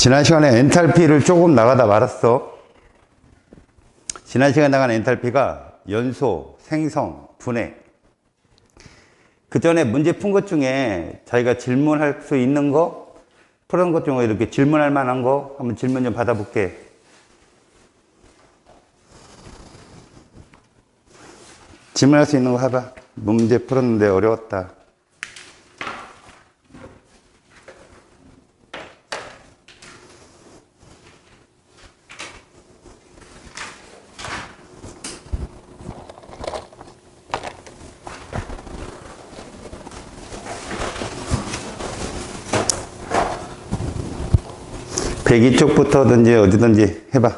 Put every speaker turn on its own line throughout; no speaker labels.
지난 시간에 엔탈피를 조금 나가다 말았어. 지난 시간에 나간 엔탈피가 연소, 생성, 분해. 그 전에 문제 푼 것 중에 자기가 질문할 수 있는 거, 푸는 것 중에 이렇게 질문할 만한 거 한번 질문 좀 받아볼게. 질문할 수 있는 거 해봐. 문제 풀었는데 어려웠다. 배기 쪽부터든지 어디든지 해봐.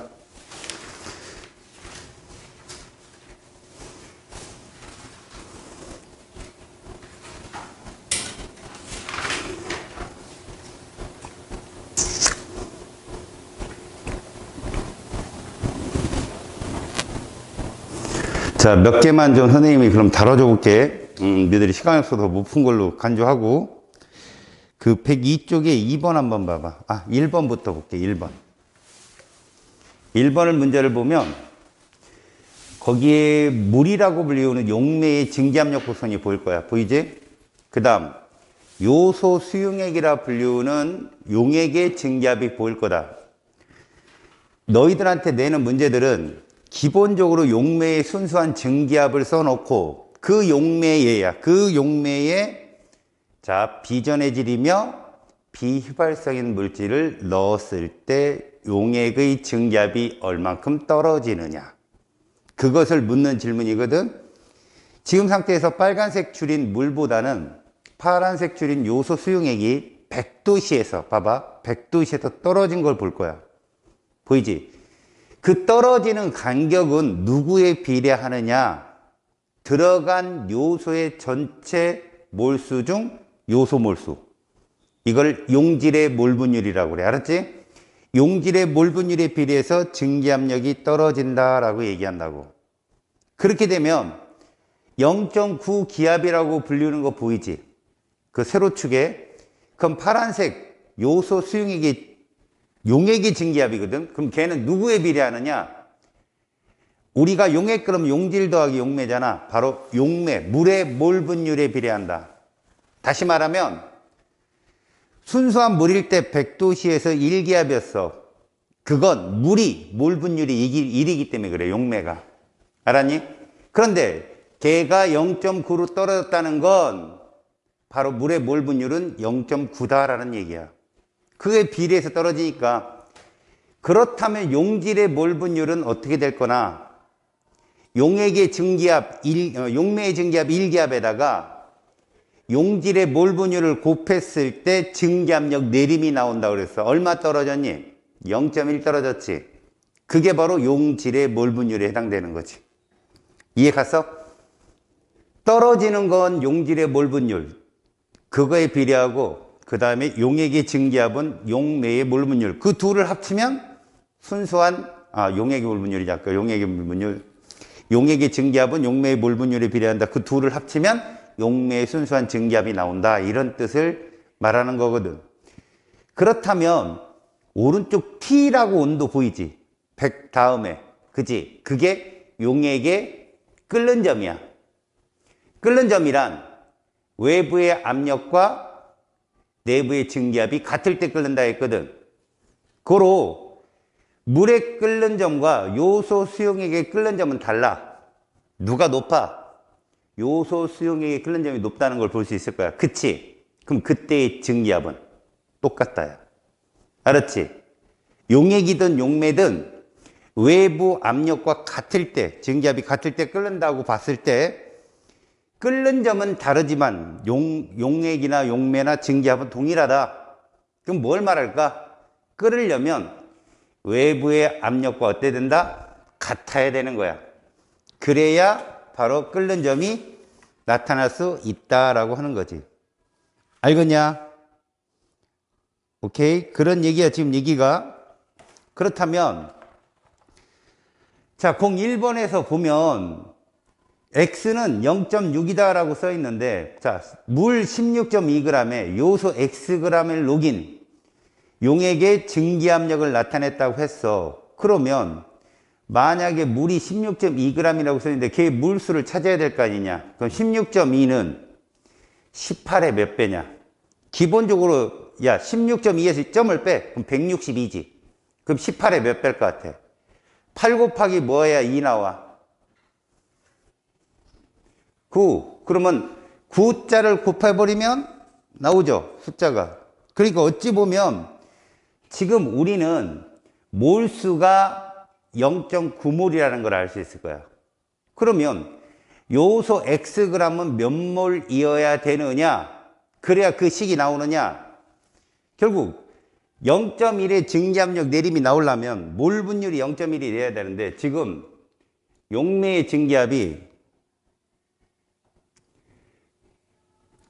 자, 몇 개만 좀 선생님이 그럼 다뤄줘 볼게. 너희들이 시간이 없어서 못 푼 걸로 간주하고. 그 102쪽에 2번 한번 봐봐. 1번부터 볼게. 1번. 1번을 문제를 보면 거기에 물이라고 불리우는 용매의 증기압력 곡선이 보일 거야. 보이지? 그 다음 요소 수용액이라 불리우는 용액의 증기압이 보일 거다. 너희들한테 내는 문제들은 기본적으로 용매의 순수한 증기압을 써놓고 그 용매에 자, 비전해질이며 비휘발성인 물질을 넣었을 때 용액의 증기압이 얼만큼 떨어지느냐. 그것을 묻는 질문이거든. 지금 상태에서 빨간색 줄인 물보다는 파란색 줄인 요소 수용액이 100도씨에서 봐봐. 100도씨에서 떨어진 걸 볼 거야. 보이지? 그 떨어지는 간격은 누구에 비례하느냐? 들어간 요소의 전체 몰수 중 요소 몰수. 이걸 용질의 몰 분율이라고 그래. 알았지? 용질의 몰 분율에 비례해서 증기압력이 떨어진다라고 얘기한다고. 그렇게 되면 0.9 기압이라고 불리는 거 보이지? 그 세로축에. 그럼 파란색 요소 수용액이 용액의 증기압이거든. 그럼 걔는 누구에 비례하느냐? 우리가 용액 그럼 용질 더하기 용매잖아. 바로 용매, 물의 몰 분율에 비례한다. 다시 말하면 순수한 물일 때 100도씨에서 1기압이었어. 그건 물이 몰 분율이 1이기 때문에 그래. 용매가. 알았니? 그런데 걔가 0.9로 떨어졌다는 건 바로 물의 몰 분율은 0.9다라는 얘기야. 그에 비례해서 떨어지니까. 그렇다면 용질의 몰 분율은 어떻게 될 거나? 용액의 증기압, 용매의 증기압 1기압에다가 용질의 몰 분율을 곱했을 때 증기압력 내림이 나온다고 그랬어. 얼마 떨어졌니? 0.1 떨어졌지. 그게 바로 용질의 몰 분율에 해당되는 거지. 이해 갔어? 떨어지는 건 용질의 몰 분율. 그거에 비례하고 그 다음에 용액의 증기압은 용매의 몰 분율. 그 둘을 합치면 순수한 용액의 몰 분율이지. 아까 용액의 몰 분율. 용액의 증기압은 용매의 몰 분율에 비례한다. 그 둘을 합치면 용매의 순수한 증기압이 나온다. 이런 뜻을 말하는 거거든. 그렇다면 오른쪽 T라고 온도 보이지? 100 다음에. 그지? 그게 용액의 끓는 점이야. 끓는 점이란 외부의 압력과 내부의 증기압이 같을 때 끓는다 했거든. 고로 물의 끓는 점과 요소 수용액의 끓는 점은 달라. 누가 높아? 요소 수용액의 끓는 점이 높다는 걸 볼 수 있을 거야. 그치? 그럼 그때의 증기압은 똑같다야. 알았지? 용액이든 용매든 외부 압력과 같을 때, 증기압이 같을 때 끓는다고 봤을 때 끓는 점은 다르지만 용액이나 용매나 증기압은 동일하다. 그럼 뭘 말할까? 끓으려면 외부의 압력과 어때야 된다? 같아야 되는 거야. 그래야 바로 끓는 점이 나타날 수 있다라고 하는 거지. 알겠냐? 오케이? 그런 얘기야, 지금 얘기가. 그렇다면, 자, 01번에서 보면, X는 0.6이다라고 써 있는데, 자, 물 16.2g에 요소 Xg을 녹인 용액의 증기압력을 나타냈다고 했어. 그러면 만약에 물이 16.2g이라고 써있는데 걔 물수를 찾아야 될 거 아니냐. 그럼 16.2는 18의 몇 배냐. 기본적으로 야 16.2에서 점을 빼. 그럼 162지. 그럼 18의 몇 배일 것 같아. 8 곱하기 뭐 해야 2 나와? 9. 그러면 9자를 곱해버리면 나오죠. 숫자가. 그러니까 어찌 보면 지금 우리는 몰수가 0.9몰이라는 걸 알 수 있을 거야. 그러면 요소 Xg은 몇 몰이어야 되느냐? 그래야 그 식이 나오느냐? 결국 0.1의 증기압력 내림이 나오려면 몰 분율이 0.1이 돼야 되는데 지금 용매의 증기압이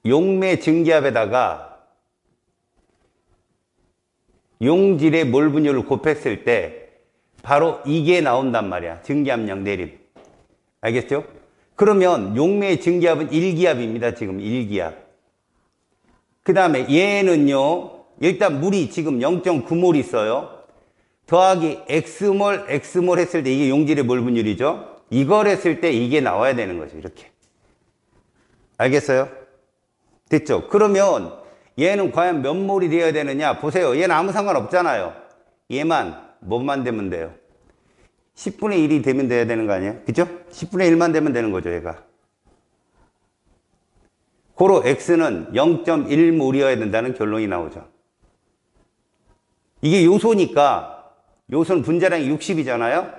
용매 증기압에다가 용질의 몰 분율을 곱했을 때 바로 이게 나온단 말이야. 증기압력 내림. 알겠죠? 그러면 용매의 증기압은 1기압입니다. 지금 1기압. 그 다음에 얘는요. 일단 물이 지금 0.9몰 있어요. 더하기 X몰, X몰 했을 때 이게 용질의 몰 분율이죠. 이걸 했을 때 이게 나와야 되는 거죠. 이렇게. 알겠어요? 됐죠? 그러면 얘는 과연 몇 몰이 되어야 되느냐? 보세요. 얘는 아무 상관없잖아요. 얘만 뭐만 되면 돼요? 10분의 1이 되면 돼야 되는 거 아니에요? 그죠? 10분의 1만 되면 되는 거죠, 얘가. 고로 X는 0.1몰이어야 된다는 결론이 나오죠. 이게 요소니까, 요소는 분자량이 60이잖아요?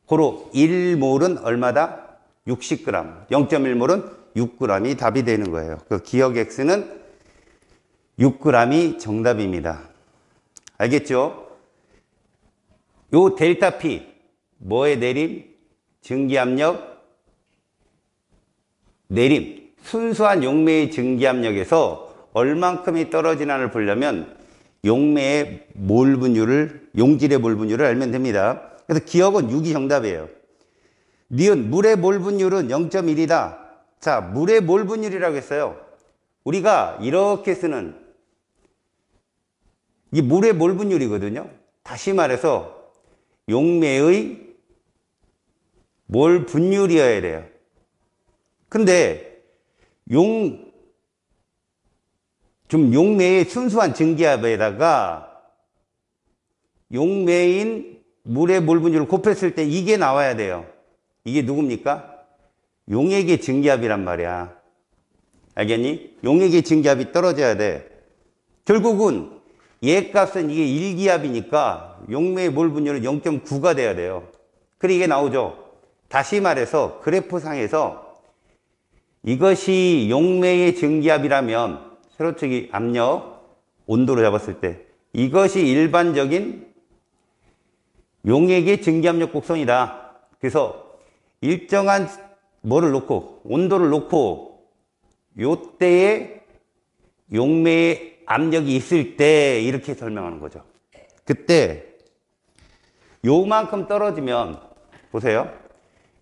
고로 1몰은 얼마다? 60g. 0.1몰은 6g이 답이 되는 거예요. 그 기억 X는 6g이 정답입니다. 알겠죠? 요 델타 P, 뭐의 내림? 증기압력, 내림. 순수한 용매의 증기압력에서 얼만큼이 떨어지나를 보려면 용매의 몰 분율을, 용질의 몰 분율을 알면 됩니다. 그래서 기억은 6이 정답이에요. 니은, 물의 몰 분율은 0.1이다. 자, 물의 몰 분율이라고 했어요. 우리가 이렇게 쓰는 이 물의 몰 분율이거든요. 다시 말해서 용매의 몰 분율이어야 돼요. 근데 용매의 순수한 증기압에다가 용매인 물의 몰 분율을 곱했을 때 이게 나와야 돼요. 이게 누굽니까? 용액의 증기압이란 말이야. 알겠니? 용액의 증기압이 떨어져야 돼. 결국은 얘 값은 이게 1기압이니까 용매의 몰 분율은 0.9가 돼야 돼요. 그래 이게 나오죠. 다시 말해서 그래프상에서 이것이 용매의 증기압이라면 세로축이 압력, 온도로 잡았을 때 이것이 일반적인 용액의 증기압력 곡선이다. 그래서 일정한 뭐를 놓고 온도를 놓고 요때에 용매의 압력이 있을 때 이렇게 설명하는 거죠. 그때 요만큼 떨어지면 보세요.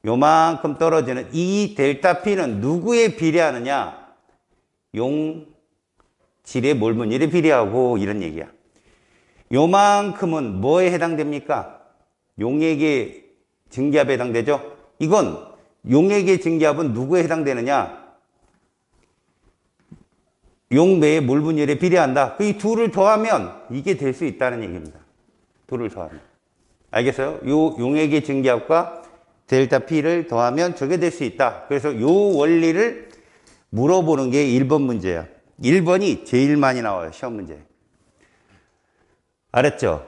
요만큼 떨어지는 이 델타 P는 누구에 비례하느냐? 용질의 몰 분율에 비례하고 이런 얘기야. 요만큼은 뭐에 해당됩니까? 용액의 증기압에 해당되죠? 이건 용액의 증기압은 누구에 해당되느냐? 용매의 몰 분율에 비례한다. 이 둘을 더하면 이게 될 수 있다는 얘기입니다. 둘을 더하면. 알겠어요? 요 용액의 증기압과 델타 P를 더하면 저게 될 수 있다. 그래서 요 원리를 물어보는 게 1번 문제야. 1번이 제일 많이 나와요. 시험 문제. 알았죠?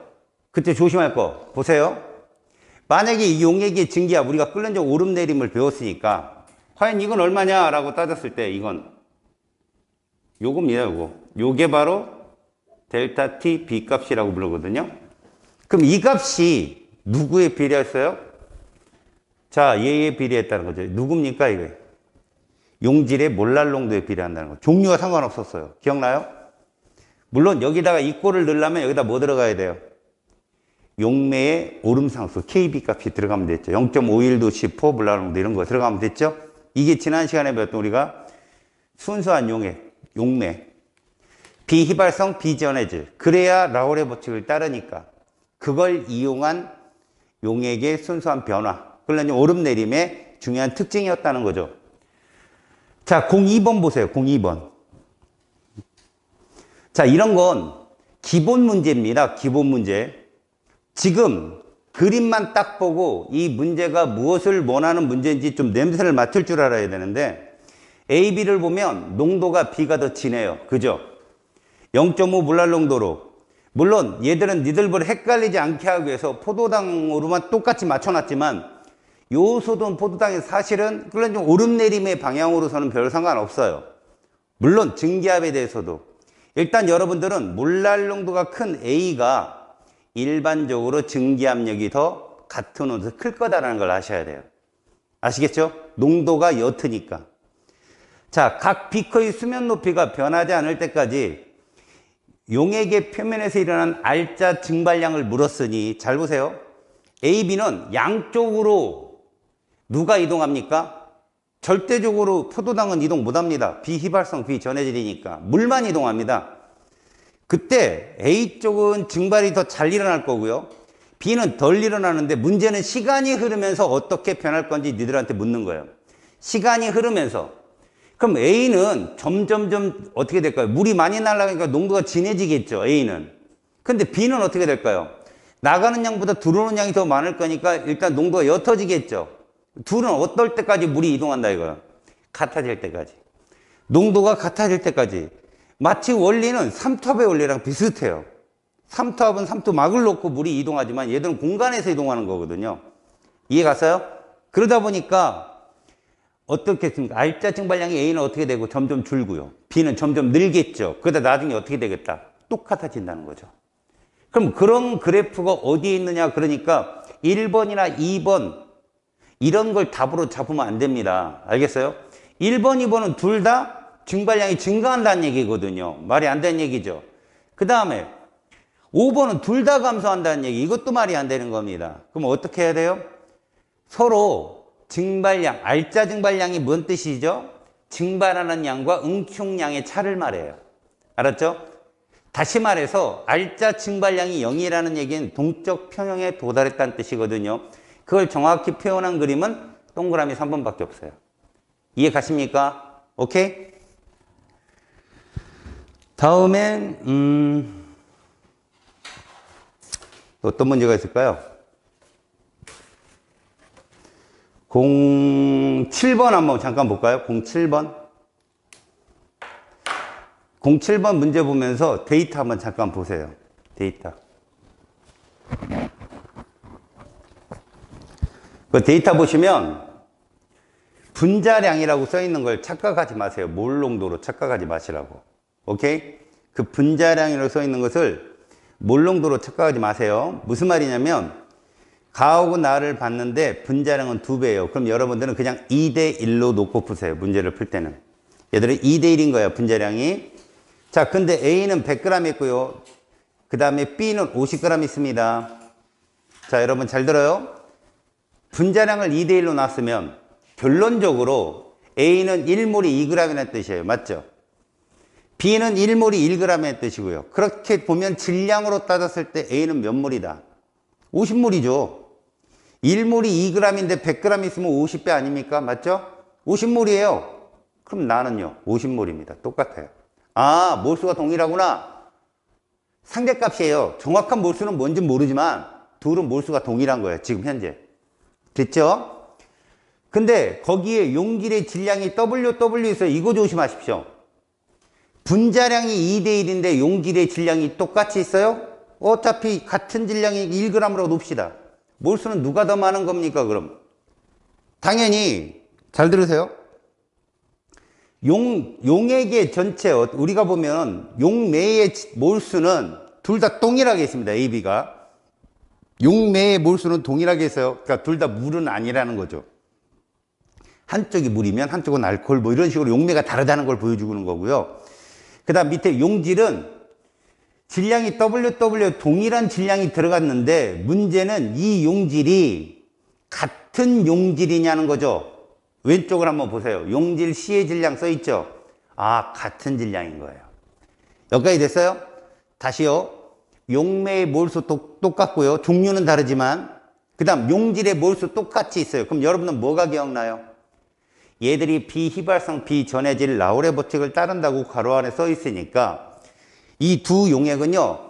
그때 조심할 거 보세요. 만약에 이 용액의 증기압 우리가 끓는 적 오름내림을 배웠으니까 과연 이건 얼마냐라고 따졌을 때 이건 요겁니다. 요게 바로 델타 T B 값이라고 부르거든요. 그럼 이 값이 누구에 비례했어요? 자, 얘에 비례했다는 거죠. 누굽니까 이거? 용질의 몰랄농도에 비례한다는 거. 종류와 상관없었어요. 기억나요? 물론 여기다가 이 꼴을 넣으려면 여기다 뭐 들어가야 돼요? 용매의 오름상수 KB 값이 들어가면 됐죠. 0.51도 10호 몰랄농도 이런 거 들어가면 됐죠. 이게 지난 시간에 배웠던 우리가 순수한 용액, 용매. 비휘발성, 비전해질. 그래야 라울의 법칙을 따르니까. 그걸 이용한 용액의 순수한 변화. 그러니 오름내림의 중요한 특징이었다는 거죠. 자, 02번 보세요. 02번. 자, 이런 건 기본 문제입니다. 기본 문제. 지금 그림만 딱 보고 이 문제가 무엇을 원하는 문제인지 좀 냄새를 맡을 줄 알아야 되는데 A, B를 보면 농도가 B가 더 진해요. 그죠? 0.5 몰랄 농도로. 물론 얘들은 니들보다 헷갈리지 않게 하기 위해서 포도당으로만 똑같이 맞춰놨지만 요소도 포도당이 사실은 그런 좀 오름내림의 방향으로서는 별 상관없어요. 물론 증기압에 대해서도. 일단 여러분들은 몰랄 농도가 큰 A가 일반적으로 증기압력이 더 같은 온도에서 클 거다라는 걸 아셔야 돼요. 아시겠죠? 농도가 옅으니까. 자, 각 비커의 수면 높이가 변하지 않을 때까지 용액의 표면에서 일어난 알짜 증발량을 물었으니 잘 보세요. A, B는 양쪽으로 누가 이동합니까? 절대적으로 포도당은 이동 못합니다. 비휘발성, 비전해질이니까. 물만 이동합니다. 그때 A 쪽은 증발이 더 잘 일어날 거고요. B는 덜 일어나는데 문제는 시간이 흐르면서 어떻게 변할 건지 니들한테 묻는 거예요. 시간이 흐르면서. 그럼 A는 점점점 어떻게 될까요? 물이 많이 날아가니까 농도가 진해지겠죠, A는. 근데 B는 어떻게 될까요? 나가는 양보다 들어오는 양이 더 많을 거니까 일단 농도가 옅어지겠죠. 둘은 어떨 때까지 물이 이동한다 이거예요? 같아질 때까지. 농도가 같아질 때까지. 마치 원리는 삼투압의 원리랑 비슷해요. 삼투압은 삼투막을 놓고 물이 이동하지만 얘들은 공간에서 이동하는 거거든요. 이해 갔어요? 그러다 보니까 어떻게 했습니까? 알짜 증발량이 A는 어떻게 되고 점점 줄고요. B는 점점 늘겠죠. 그러다 나중에 어떻게 되겠다? 똑같아진다는 거죠. 그럼 그런 그래프가 어디에 있느냐? 그러니까 1번이나 2번 이런 걸 답으로 잡으면 안 됩니다. 알겠어요? 1번, 2번은 둘 다 증발량이 증가한다는 얘기거든요. 말이 안 되는 얘기죠. 그 다음에 5번은 둘 다 감소한다는 얘기. 이것도 말이 안 되는 겁니다. 그럼 어떻게 해야 돼요? 서로 증발량, 알짜 증발량이 뭔 뜻이죠? 증발하는 양과 응축량의 차를 말해요. 알았죠? 다시 말해서 알짜 증발량이 0이라는 얘기는 동적 평형에 도달했다는 뜻이거든요. 그걸 정확히 표현한 그림은 동그라미 3번밖에 없어요. 이해 가십니까? 오케이? 다음엔 어떤 문제가 있을까요? 07번 한번 잠깐 볼까요? 07번. 07번 문제 보면서 데이터 한번 잠깐 보세요. 데이터. 그 데이터 보시면 분자량이라고 써 있는 걸 착각하지 마세요. 몰 농도로 착각하지 마시라고. 오케이? 그 분자량이라고 써 있는 것을 몰 농도로 착각하지 마세요. 무슨 말이냐면 가하고 나를 봤는데 분자량은 2배예요. 그럼 여러분들은 그냥 2대 1로 놓고 푸세요. 문제를 풀 때는. 얘들은 2대 1인 거예요. 분자량이. 자, 근데 A는 100g 있고요. 그 다음에 B는 50g 있습니다. 자, 여러분 잘 들어요. 분자량을 2대 1로 놨으면 결론적으로 A는 1몰이 2g이라는 뜻이에요. 맞죠? B는 1몰이 1g의 뜻이고요. 그렇게 보면 질량으로 따졌을 때 A는 몇 몰이다? 50몰이죠. 1몰이 2g인데 100g 있으면 50배 아닙니까? 맞죠? 50몰이에요. 그럼 나는요? 50몰입니다. 똑같아요. 아, 몰수가 동일하구나. 상대값이에요. 정확한 몰수는 뭔지 모르지만 둘은 몰수가 동일한 거예요. 지금 현재. 됐죠? 근데 거기에 용질의 질량이 WW 있어요. 이거 조심하십시오. 분자량이 2대 1인데 용질의 질량이 똑같이 있어요? 어차피 같은 질량이 1g으로 놉시다. 몰수는 누가 더 많은 겁니까, 그럼? 당연히, 잘 들으세요. 용액의 전체, 우리가 보면 용매의 몰수는 둘 다 동일하게 있습니다, A, B가. 용매의 몰수는 동일하게 있어요. 그러니까 둘 다 물은 아니라는 거죠. 한쪽이 물이면 한쪽은 알코올, 뭐 이런 식으로 용매가 다르다는 걸 보여주는 거고요. 그 다음 밑에 용질은 질량이 WW 동일한 질량이 들어갔는데 문제는 이 용질이 같은 용질이냐는 거죠. 왼쪽을 한번 보세요. 용질 C의 질량 써있죠? 아, 같은 질량인 거예요. 여기까지 됐어요? 다시요. 용매의 몰수 똑같고요. 종류는 다르지만 그 다음 용질의 몰수 똑같이 있어요. 그럼 여러분은 뭐가 기억나요? 얘들이 비휘발성 비전해질 라우레보틱을 따른다고 괄호 안에 써 있으니까 이 두 용액은요.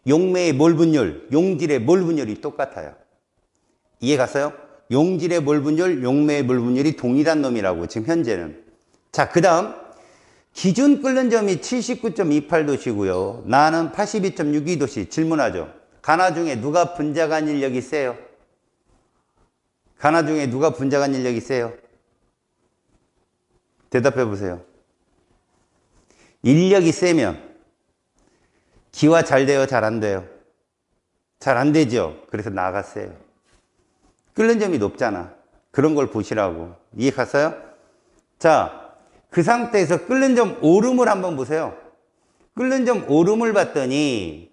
용매의 몰 분율, 용질의 몰 분율이 똑같아요. 이해 갔어요? 용질의 몰 분율, 용매의 몰 분율이 동일한 놈이라고 지금 현재는. 자, 그 다음 기준 끓는 점이 79.28도씨고요. 나는 82.62도씨. 질문하죠. 간화 중에 누가 분자간 인력이 세요? 간화 중에 누가 분자간 인력이 세요? 대답해 보세요. 인력이 세면 기화 잘 돼요? 잘 안 돼요? 잘 안 되죠? 그래서 나갔어요. 끓는 점이 높잖아. 그런 걸 보시라고. 이해 갔어요? 자, 그 상태에서 끓는 점 오름을 한번 보세요. 끓는 점 오름을 봤더니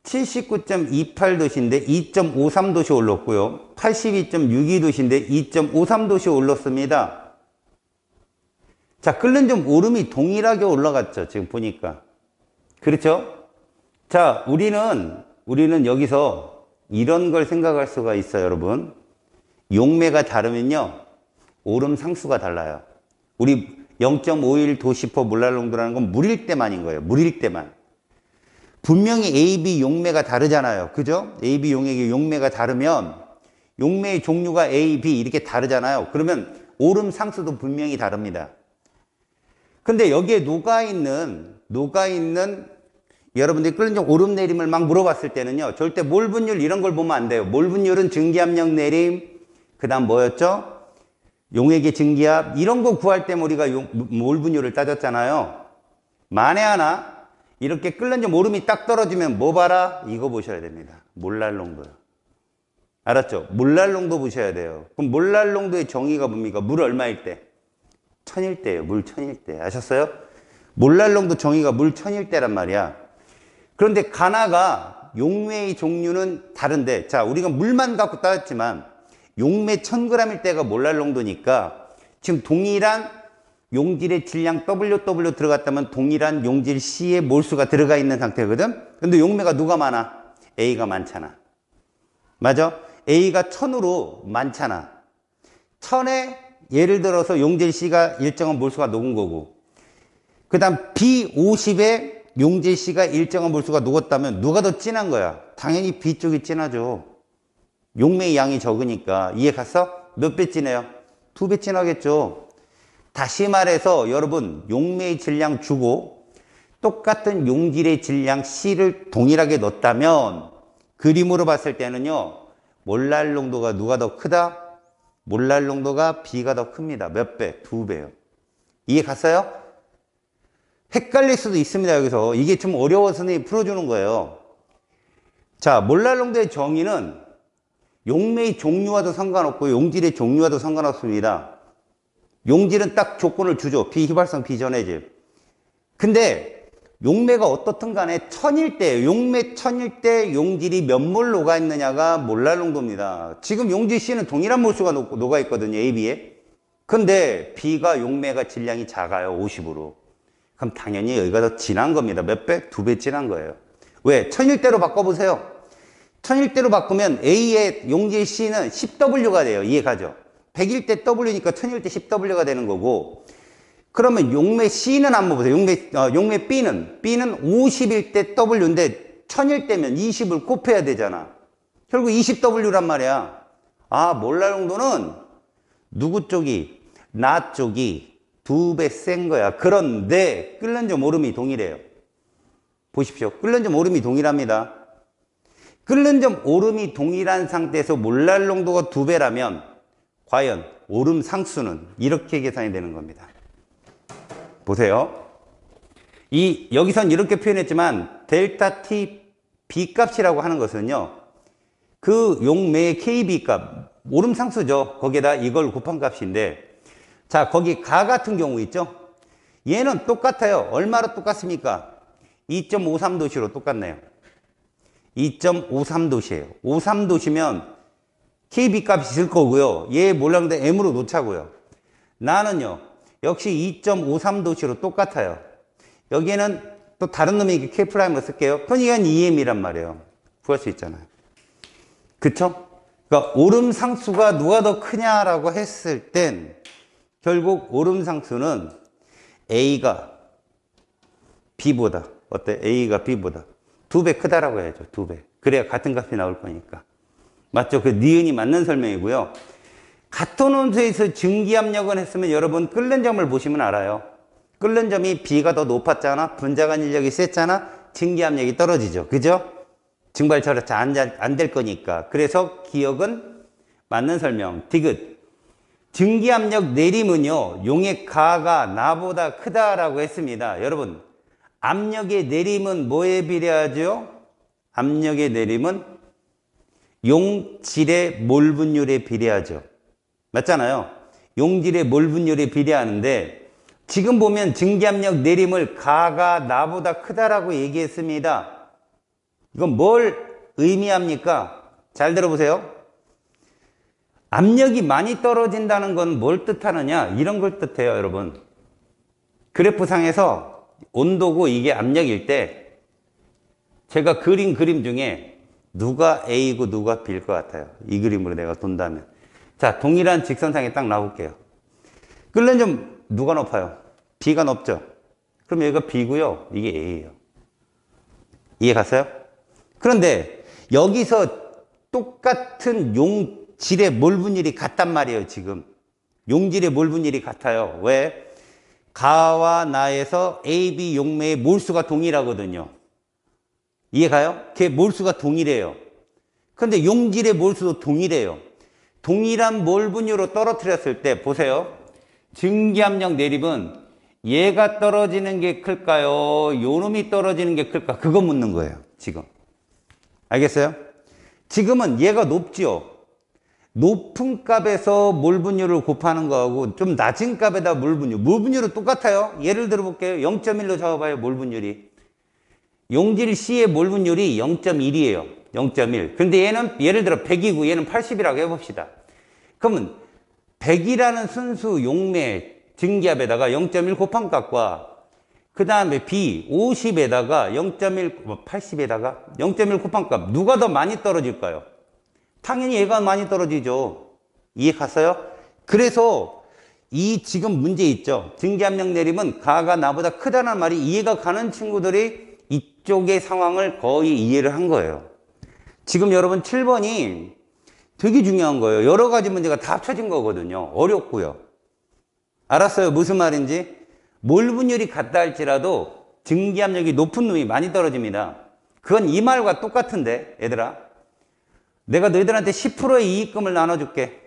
79.28도씨인데 2.53도씨 올랐고요. 82.62도씨인데 2.53도씨 올랐습니다. 자, 끓는 점 오름이 동일하게 올라갔죠. 지금 보니까. 그렇죠? 자, 우리는 여기서 이런 걸 생각할 수가 있어요, 여러분. 용매가 다르면요. 오름 상수가 달라요. 우리 0.51도씨/per 몰랄 농도라는 건 물일 때만인 거예요. 물일 때만. 분명히 AB 용매가 다르잖아요. 그죠? AB 용액의 용매가 다르면 용매의 종류가 A, B 이렇게 다르잖아요. 그러면 오름 상수도 분명히 다릅니다. 근데 여기에 녹아있는 여러분들이 끓는 점 오름 내림을 막 물어봤을 때는요. 절대 몰 분율 이런 걸 보면 안 돼요. 몰 분율은 증기압력 내림, 그 다음 뭐였죠? 용액의 증기압 이런 거 구할 때 우리가 몰 분율을 따졌잖아요. 만에 하나 이렇게 끓는 점 오름이 딱 떨어지면 뭐 봐라? 이거 보셔야 됩니다. 몰랄 농도요. 알았죠? 몰랄 농도 보셔야 돼요. 그럼 몰랄 농도의 정의가 뭡니까? 물 얼마일 때? 1000일 때예요. 물 1000일 때. 아셨어요? 몰랄 농도 정의가 물 1000일 때란 말이야. 그런데 간화가 용매의 종류는 다른데 자, 우리가 물만 갖고 따졌지만 용매 1000g일 때가 몰랄 농도니까 지금 동일한 용질의 질량 WW 들어갔다면 동일한 용질 C의 몰수가 들어가 있는 상태거든. 근데 용매가 누가 많아? A가 많잖아. 맞아? A가 1000으로 많잖아. 1000에 예를 들어서 용질 C가 일정한 몰수가 녹은 거고 그 다음 B50에 용질 C가 일정한 몰수가 녹았다면 누가 더 진한 거야? 당연히 B 쪽이 진하죠. 용매의 양이 적으니까. 이해 갔어? 몇 배 진해요? 2배 진하겠죠. 다시 말해서 여러분 용매의 질량 주고 똑같은 용질의 질량 C를 동일하게 넣었다면 그림으로 봤을 때는요. 몰랄 농도가 누가 더 크다? 몰랄 농도가 B가 더 큽니다. 몇 배? 2배요. 이해 갔어요? 헷갈릴 수도 있습니다. 여기서 이게 좀 어려워서 선생님이 풀어주는 거예요. 자, 몰랄 농도의 정의는 용매의 종류와도 상관없고 용질의 종류와도 상관없습니다. 용질은 딱 조건을 주죠. 비휘발성 비전해질. 근데 용매가 어떻든 간에 1000일 때 용매 1000일 때 용질이 몇 몰 녹아 있느냐가 몰랄 농도입니다. 지금 용질 C는 동일한 몰수가 녹아 있거든요. AB에. 근데 B가 용매가 질량이 작아요. 50으로. 그럼 당연히 여기가 더 진한 겁니다. 몇 배? 2배 진한 거예요. 왜? 1000일대로 바꿔보세요. 1000일대로 바꾸면 A의 용질 C는 10W가 돼요. 이해가죠? 100일대 W니까 1000일대 10W가 되는 거고 그러면 용매 C는 한번 보세요. 용매 B는 50일대 W인데 1000일대면 20을 곱해야 되잖아. 결국 20W란 말이야. 아, 몰랄 농도는 누구 쪽이? 나 쪽이 2배 센 거야. 그런데 끓는 점 오름이 동일해요. 보십시오. 끓는 점 오름이 동일합니다. 끓는 점 오름이 동일한 상태에서 몰랄 농도가 2배라면 과연 오름 상수는 이렇게 계산이 되는 겁니다. 보세요. 여기선 이렇게 표현했지만 델타 T B 값이라고 하는 것은요. 그 용매의 KB 값, 오름 상수죠. 거기에다 이걸 곱한 값인데 자, 거기 가 같은 경우 있죠? 얘는 똑같아요. 얼마로 똑같습니까? 2.53도씨로 똑같네요. 2.53도씨예요. 53도씨면 KB 값이 있을 거고요. 얘 몰랐는데 M으로 놓자고요. 나는요. 역시 2.53도씨로 똑같아요. 여기에는 또 다른 놈이 K 프라임을 쓸게요. 그건 이건 EM이란 말이에요. 구할 수 있잖아요. 그쵸? 그러니까 오름상수가 누가 더 크냐라고 했을 땐 결국 오름상수는 A가 B보다 어때? A가 B보다 2배 크다라고 해야죠. 2배. 그래야 같은 값이 나올 거니까. 맞죠? 그 니은이 맞는 설명이고요. 같은 온수에서 증기압력은 했으면 여러분 끓는 점을 보시면 알아요. 끓는 점이 B가 더 높았잖아. 분자간 인력이 셌잖아. 증기압력이 떨어지죠. 그죠? 증발처럼 안 될 거니까. 그래서 기억은 맞는 설명. 디귿. 증기압력 내림은요. 용의 가가 나보다 크다라고 했습니다. 여러분 압력의 내림은 뭐에 비례하죠? 압력의 내림은 용질의 몰 분율에 비례하죠. 맞잖아요. 용질의 몰 분율에 비례하는데 지금 보면 증기압력 내림을 가가 나보다 크다라고 얘기했습니다. 이건 뭘 의미합니까? 잘 들어보세요. 압력이 많이 떨어진다는 건 뭘 뜻하느냐? 이런 걸 뜻해요, 여러분. 그래프상에서 온도고 이게 압력일 때 제가 그린 그림 중에 누가 A고 누가 B일 것 같아요. 이 그림으로 내가 돈다면. 자, 동일한 직선상에 딱 나올게요. 끓는 점 누가 높아요? B가 높죠? 그럼 여기가 B고요. 이게 A예요. 이해 갔어요? 그런데 여기서 똑같은 용질의 몰 분율이 같단 말이에요, 지금. 용질의 몰 분율이 같아요. 왜? 가와 나에서 AB 용매의 몰수가 동일하거든요. 이해가요? 걔 몰수가 동일해요. 그런데 용질의 몰수도 동일해요. 동일한 몰 분율로 떨어뜨렸을 때 보세요. 증기압력 내림은 얘가 떨어지는 게 클까요? 요놈이 떨어지는 게 클까? 그거 묻는 거예요, 지금. 알겠어요? 지금은 얘가 높지요. 높은 값에서 몰 분율을 곱하는 거하고 좀 낮은 값에다 몰 분율은 똑같아요. 예를 들어 볼게요. 0.1로 잡아봐요, 몰 분율이. 용질 C의 몰 분율이 0.1이에요. 0.1. 근데 얘는 예를 들어 100이고 얘는 80이라고 해봅시다. 그러면 100이라는 순수 용매 증기압에다가 0.1 곱한 값과 그 다음에 B 50에다가 0.1 80에다가 0.1 곱한 값 누가 더 많이 떨어질까요? 당연히 얘가 많이 떨어지죠. 이해 갔어요? 그래서 이 지금 문제 있죠. 증기압력 내림은 가가 나보다 크다는 말이 이해가 가는 친구들이 이쪽의 상황을 거의 이해를 한 거예요. 지금 여러분 7번이 되게 중요한 거예요. 여러 가지 문제가 다 합쳐진 거거든요. 어렵고요. 알았어요? 무슨 말인지? 몰 분율이 같다 할지라도 증기압력이 높은 놈이 많이 떨어집니다. 그건 이 말과 똑같은데 얘들아. 내가 너희들한테 10%의 이익금을 나눠줄게.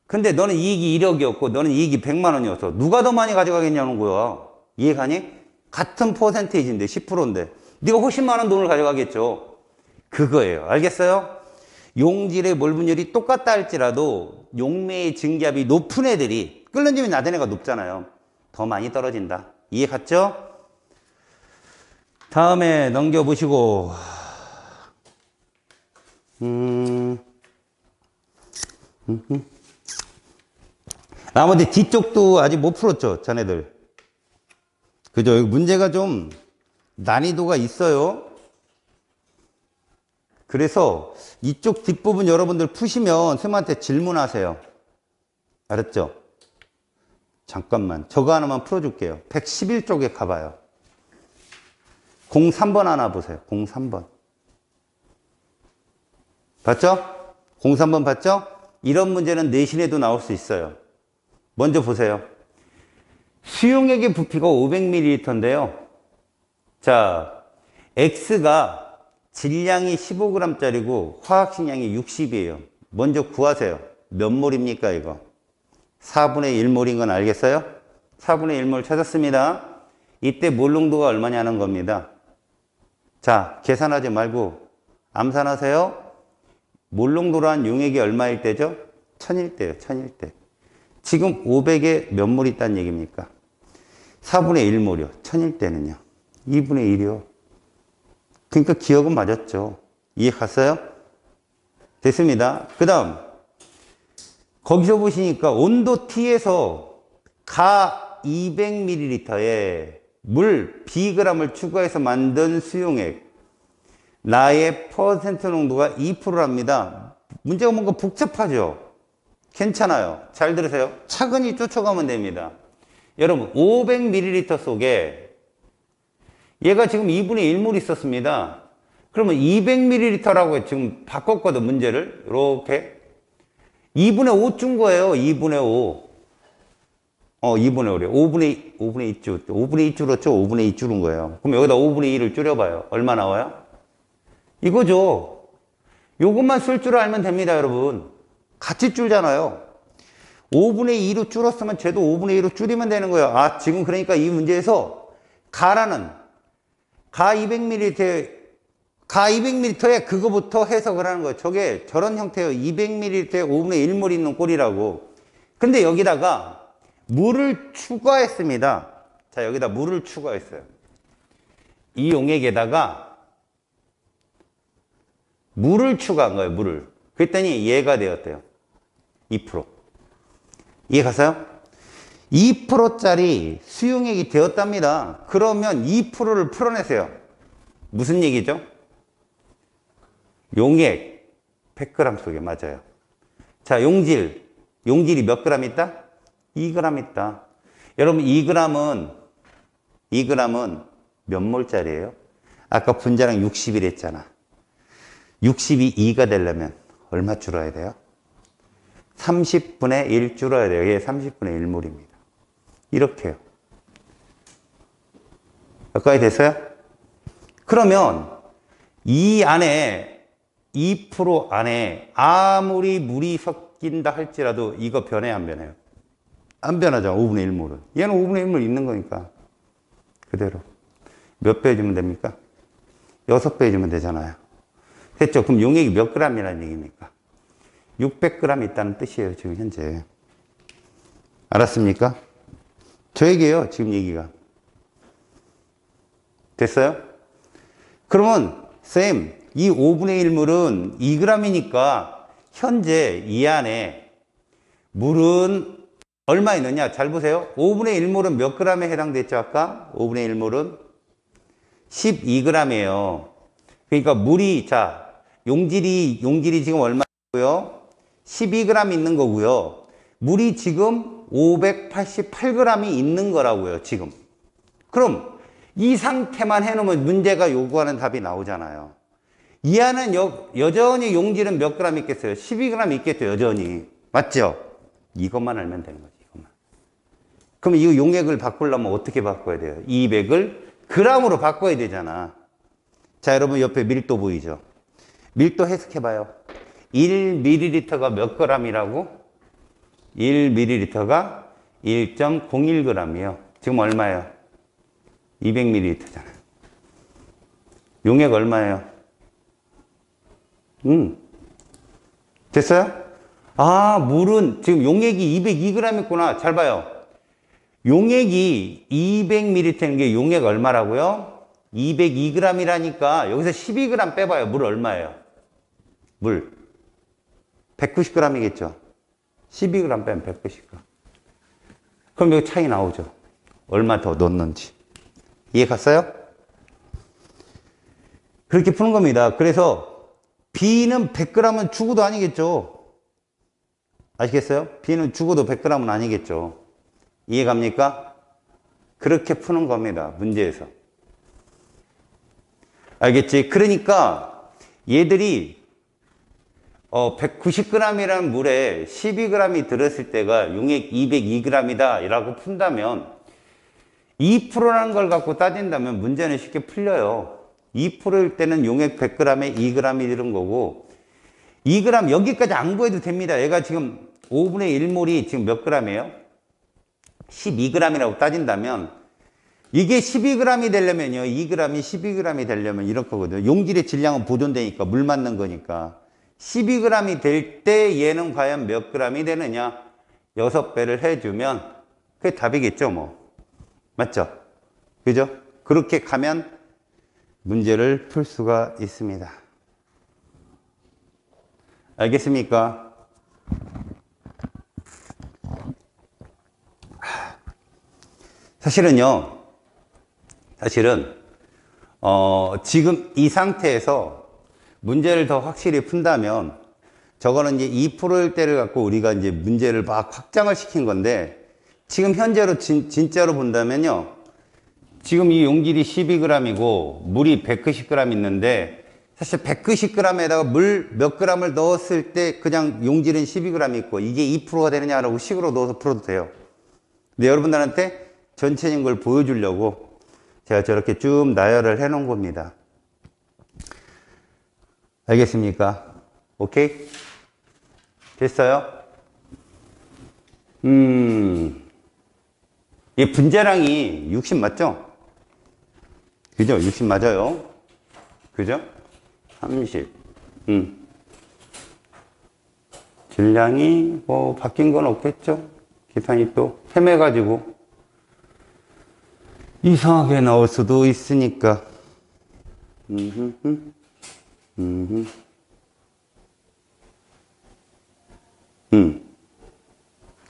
근데 너는 이익이 1억이었고 너는 이익이 100만 원이었어. 누가 더 많이 가져가겠냐는 거야. 이해가니? 같은 퍼센테이지인데 10%인데 네가 훨씬 많은 돈을 가져가겠죠. 그거예요. 알겠어요? 용질의 몰 분율이 똑같다 할지라도 용매의 증기압이 높은 애들이 끓는 점이 낮은 애가 높잖아요. 더 많이 떨어진다. 이해 갔죠? 다음에 넘겨보시고 나머지 뒤쪽도 아직 못 풀었죠, 자네들. 그죠? 여기 문제가 좀 난이도가 있어요. 그래서 이쪽 뒷부분 여러분들 푸시면 선생님한테 질문하세요. 알았죠? 잠깐만 저거 하나만 풀어줄게요. 111쪽에 가봐요. 03번 하나 보세요. 03번 봤죠? 03번 봤죠? 이런 문제는 내신에도 나올 수 있어요. 먼저 보세요. 수용액의 부피가 500ml인데요. 자, X가 질량이 15g짜리고 화학식량이 60이에요. 먼저 구하세요. 몇 몰입니까 이거? 4분의 1몰인 건 알겠어요? 4분의 1몰 찾았습니다. 이때 몰 농도가 얼마냐는 겁니다. 자, 계산하지 말고 암산하세요. 몰 농도란 용액이 얼마일 때죠? 1000일 때요. 1000일 때. 지금 500에 몇 몰 있다는 얘기입니까? 4분의 1몰이요. 1000일 때는요. 2분의 1이요. 그러니까 기억은 맞았죠. 이해 갔어요? 됐습니다. 그 다음 거기서 보시니까 온도 T에서 가 200ml에 물 Bg을 추가해서 만든 수용액. 나의 퍼센트 농도가 2%랍니다. 문제가 뭔가 복잡하죠? 괜찮아요. 잘 들으세요. 차근히 쫓아가면 됩니다. 여러분, 500ml 속에 얘가 지금 2분의 1물 있었습니다. 그러면 200ml라고 지금 바꿨거든, 문제를. 이렇게. 2분의 5 준 거예요, 2분의 5. 2분의 5래. 5분의 2줄. 5분의 2줄 그렇죠? 5분의 2 줄은 거예요. 그럼 여기다 5분의 2를 줄여봐요. 얼마 나와요? 이거죠. 요것만 쓸 줄 알면 됩니다, 여러분. 같이 줄잖아요. 5분의 2로 줄었으면 쟤도 5분의 2로 줄이면 되는 거예요. 아, 지금 그러니까 이 문제에서 가라는 가 200ml에 그거부터 해석을 하는 거예요. 저게 저런 형태예요. 200ml에 5분의 1물 있는 꼴이라고. 근데 여기다가 물을 추가했습니다. 자, 여기다 물을 추가했어요. 이 용액에다가 물을 추가한 거예요, 물을. 그랬더니 얘가 되었대요. 2%. 이해 갔어요? 2%짜리 수용액이 되었답니다. 그러면 2%를 풀어내세요. 무슨 얘기죠? 용액 100g 속에 맞아요. 자, 용질이 몇 그램 있다? 2g 있다. 여러분, 2g은 몇 몰짜리예요? 아까 분자량 60일 했잖아. 60이 2가 되려면 얼마 줄어야 돼요? 30분의 1 줄어야 돼요. 이게 30분의 1몰입니다. 이렇게요. 여기까지 됐어요? 그러면 이 안에 2% 안에 아무리 물이 섞인다 할지라도 이거 변해 안 변해요? 안 변하죠. 5분의 1몰은. 얘는 5분의 1몰 있는 거니까. 그대로. 몇 배 해주면 됩니까? 6배 해주면 되잖아요. 됐죠? 그럼 용액이 몇 g이라는 얘기입니까? 600g 있다는 뜻이에요. 지금 현재. 알았습니까? 저 얘기예요. 지금 얘기가. 됐어요? 그러면 쌤, 이 5분의 1물은 2g이니까 현재 이 안에 물은 얼마 있느냐? 잘 보세요. 5분의 1몰은 몇 g에 해당됐죠? 아까 5분의 1몰은 12g이에요. 그러니까 물이, 자, 용질이 지금 얼마고요? 12g 있는 거고요. 물이 지금 588g이 있는 거라고요, 지금. 그럼 이 상태만 해놓으면 문제가 요구하는 답이 나오잖아요. 이 안은 여전히 용질은 몇 g 있겠어요? 12g 있겠죠, 여전히. 맞죠? 이것만 알면 되는 거지, 이것만. 그럼 이 용액을 바꾸려면 어떻게 바꿔야 돼요? 200을 g으로 바꿔야 되잖아. 자, 여러분 옆에 밀도 보이죠? 밀도 해석해봐요. 1ml가 몇 g이라고? 1ml가 1.01g이에요. 지금 얼마예요? 200ml잖아요. 용액 얼마예요? 됐어요? 아, 물은 지금 용액이 202g 있구나. 잘 봐요. 용액이 200ml인 게 용액 얼마라고요? 202g이라니까 여기서 12g 빼봐요. 물 얼마예요? 물 190g이겠죠. 12g 빼면 190g. 그럼 여기 차이 나오죠. 얼마 더 넣었는지. 이해 갔어요? 그렇게 푸는 겁니다. 그래서 B는 100g은 죽어도 아니겠죠. 아시겠어요? B는 죽어도 100g은 아니겠죠. 이해 갑니까? 그렇게 푸는 겁니다. 문제에서. 알겠지? 그러니까 얘들이 190g이라는 물에 12g이 들었을 때가 용액 202g이다 라고 푼다면 2%라는 걸 갖고 따진다면 문제는 쉽게 풀려요. 2%일 때는 용액 100g에 2g이 들은 거고 2g 여기까지 안 구해도 됩니다. 얘가 지금 5분의 1몰이 지금 몇 g이에요? 12g이라고 따진다면 이게 12g이 되려면요. 2g이 12g이 되려면 이럴 거거든요. 용질의 질량은 보존되니까 물 맞는 거니까 12g이 될 때 얘는 과연 몇 g이 되느냐? 6배를 해주면 그게 답이겠죠 뭐. 맞죠? 그죠? 그렇게 가면 문제를 풀 수가 있습니다. 알겠습니까? 사실은요, 사실은 지금 이 상태에서 문제를 더 확실히 푼다면 저거는 이제 2%일 때를 갖고 우리가 이제 문제를 막 확장을 시킨 건데 지금 현재로 진짜로 본다면요. 지금 이 용질이 12g이고 물이 190g 있는데 사실 190g에다가 물 몇 g을 넣었을 때 그냥 용질은 12g 있고 이게 2%가 되느냐라고 식으로 넣어서 풀어도 돼요. 근데 여러분들한테 전체적인 걸 보여주려고 제가 저렇게 쭉 나열을 해 놓은 겁니다. 알겠습니까? 오케이? 됐어요? 이 분자량이 60 맞죠? 그죠? 60 맞아요. 그죠? 30. 질량이 뭐 바뀐 건 없겠죠? 계산이 또 헤매가지고 이상하게 나올 수도 있으니까.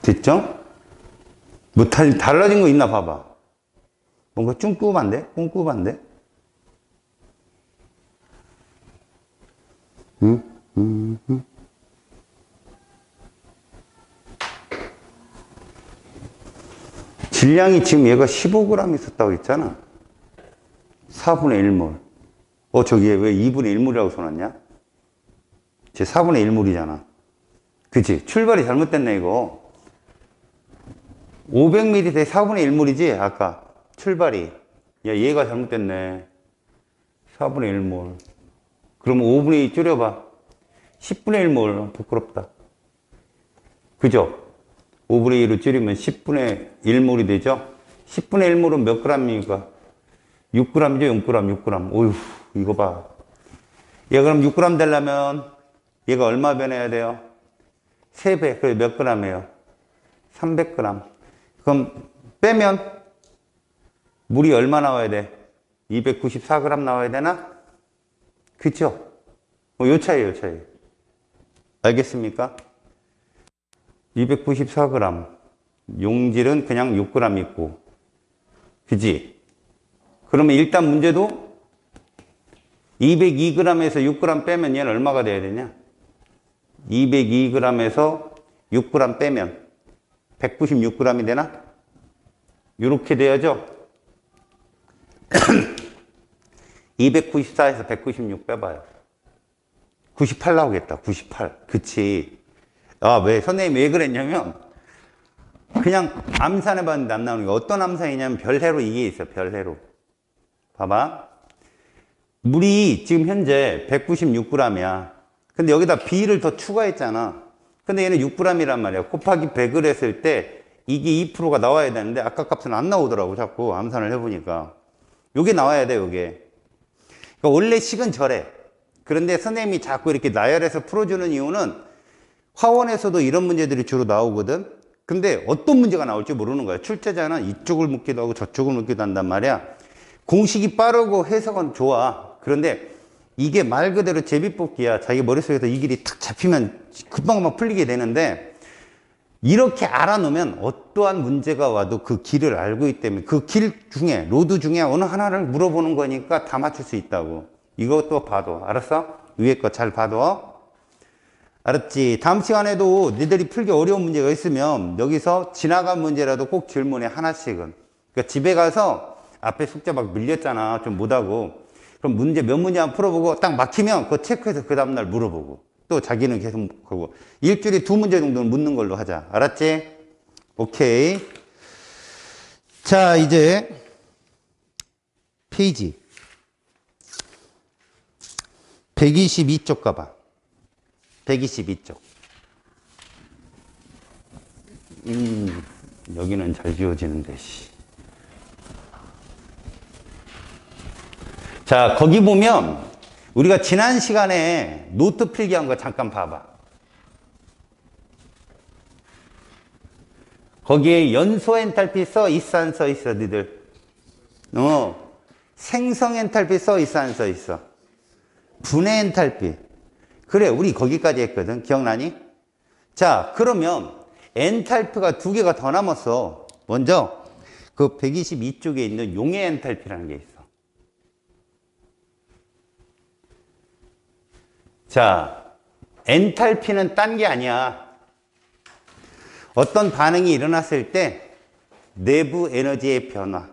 됐죠? 뭐 달라진 거 있나 봐봐. 뭔가 쭝쭝한데? 쭝쭝한데? 질량이 지금 얘가 15g 있었다고 했잖아. 4분의 1몰. 저기 왜 2분의 1몰이라고 써놨냐? 제 4분의 1몰이잖아. 그치? 출발이 잘못됐네, 이거. 500ml 대 4분의 1몰이지? 아까. 출발이. 야, 얘가 잘못됐네. 4분의 1몰. 그러면 5분의 2 줄여봐. 10분의 1몰. 부끄럽다. 그죠? 5분의 2로 줄이면 10분의 1몰이 되죠? 10분의 1몰은 몇 g입니까? 6g이죠? 6g, 6g. 오휴, 이거 봐. 얘 그럼 6g 되려면 얘가 얼마 변해야 돼요? 3배. 그래 몇 g이에요? 300g. 그럼 빼면 물이 얼마 나와야 돼? 294g 나와야 되나? 그쵸? 요 차이에요, 요 차이. 알겠습니까? 294g. 용질은 그냥 6g 있고. 그지? 그러면 일단 문제도 202g에서 6g 빼면 얘는 얼마가 돼야 되냐? 202g에서 6g 빼면 196g이 되나? 이렇게 돼야죠? 294에서 196 빼봐요. 98 나오겠다. 98. 그치. 왜, 선생님 왜 그랬냐면, 그냥 암산해 봤는데 안 나오는 게 어떤 암산이냐면 별해로 이게 있어, 별해로. 봐봐. 물이 지금 현재 196g이야. 근데 여기다 B를 더 추가했잖아. 근데 얘는 6g이란 말이야. 곱하기 100을 했을 때 이게 2%가 나와야 되는데 아까 값은 안 나오더라고. 자꾸 암산을 해보니까. 요게 나와야 돼, 요게. 그러니까 원래 식은 저래. 그런데 선생님이 자꾸 이렇게 나열해서 풀어주는 이유는 화원에서도 이런 문제들이 주로 나오거든. 근데 어떤 문제가 나올지 모르는 거야. 출제자는 이쪽을 묻기도 하고 저쪽을 묻기도 한단 말이야. 공식이 빠르고 해석은 좋아. 그런데 이게 말 그대로 제비뽑기야. 자기 머릿속에서 이 길이 탁 잡히면 금방금방 풀리게 되는데 이렇게 알아놓으면 어떠한 문제가 와도 그 길을 알고 있기 때문에 그 길 중에 로드 중에 어느 하나를 물어보는 거니까 다 맞출 수 있다고. 이것도 봐도. 알았어? 위에 거 잘 봐도. 알았지? 다음 시간에도 니들이 풀기 어려운 문제가 있으면 여기서 지나간 문제라도 꼭 질문해. 하나씩은. 그러니까 집에 가서 앞에 숙제 막 밀렸잖아. 좀 못하고. 그럼 문제 몇 문제 한번 풀어보고 딱 막히면 그거 체크해서 그 다음날 물어보고. 또 자기는 계속 하고. 일주일에 2문제 정도는 묻는 걸로 하자. 알았지? 오케이. 자, 이제 페이지 122쪽 가봐. 122쪽. 여기는 잘 지워지는데, 씨. 자, 거기 보면, 우리가 지난 시간에 노트 필기한 거 잠깐 봐봐. 거기에 연소 엔탈피 써 있어, 안 써 있어, 니들? 생성 엔탈피 써 있어, 안 써 있어? 분해 엔탈피. 그래, 우리 거기까지 했거든. 기억나니? 자, 그러면 엔탈피가 2개가 더 남았어. 먼저 그 122쪽에 있는 용해 엔탈피라는 게 있어. 자, 엔탈피는 딴 게 아니야. 어떤 반응이 일어났을 때 내부 에너지의 변화.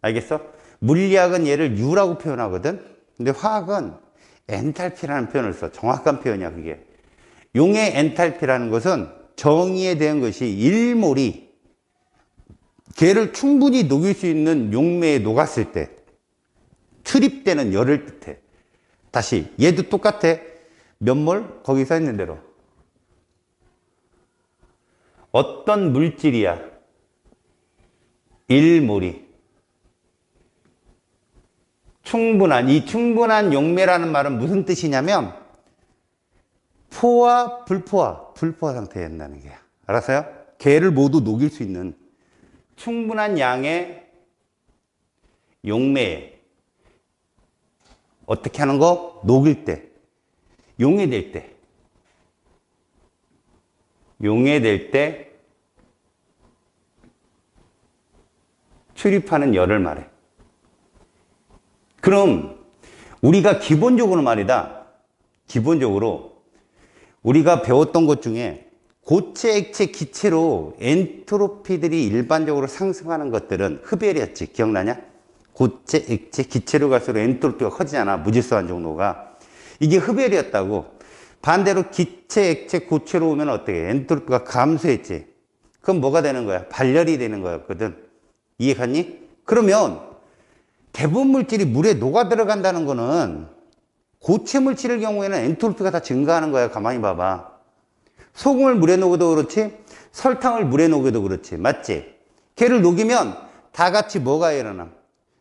알겠어? 물리학은 얘를 U라고 표현하거든. 근데 화학은 엔탈피라는 표현을 써. 정확한 표현이야, 그게. 용의 엔탈피라는 것은 정의에 대한 것이 일몰이 걔를 충분히 녹일 수 있는 용매에 녹았을 때 출입되는 열을 뜻해. 다시 얘도 똑같아. 몇 몰? 거기 써 있는 대로. 어떤 물질이야? 1몰이. 충분한, 이 충분한 용매라는 말은 무슨 뜻이냐면 포화, 불포화, 불포화 상태에 한다는 게야. 알았어요? 걔를 모두 녹일 수 있는 충분한 양의 용매에 어떻게 하는 거? 녹일 때, 용해될 때, 용해될 때 출입하는 열을 말해. 그럼 우리가 기본적으로 말이다. 기본적으로 우리가 배웠던 것 중에 고체, 액체, 기체로 엔트로피들이 일반적으로 상승하는 것들은 흡열이었지. 기억나냐? 고체, 액체, 기체로 갈수록 엔트로피가 커지잖아. 무질서 안정도가. 이게 흡열이었다고. 반대로 기체, 액체, 고체로 오면 어떻게 해? 엔트로피가 감소했지. 그럼 뭐가 되는 거야? 발열이 되는 거였거든. 이해갔니? 그러면 대부분 물질이 물에 녹아 들어간다는 거는 고체 물질의 경우에는 엔트로피가 다 증가하는 거야. 가만히 봐봐. 소금을 물에 녹여도 그렇지, 설탕을 물에 녹여도 그렇지. 맞지? 걔를 녹이면 다 같이 뭐가 일어나?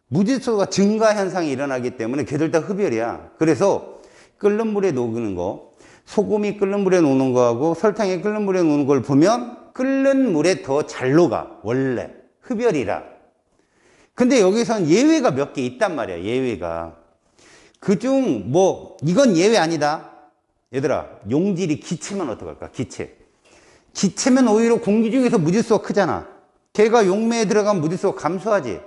무질서가 증가 현상이 일어나기 때문에 걔들 다 흡열이야. 그래서 끓는 물에 녹이는 거, 소금이 끓는 물에 녹는 거하고 설탕이 끓는 물에 녹는 걸 보면 끓는 물에 더 잘 녹아. 원래 흡열이라. 근데 여기선 예외가 몇 개 있단 말이야. 예외가. 그중 뭐 이건 예외 아니다. 얘들아, 용질이 기체면 어떡할까? 기체. 기체면 오히려 공기 중에서 무질서가 크잖아. 걔가 용매에 들어가면 무질서가 감소하지.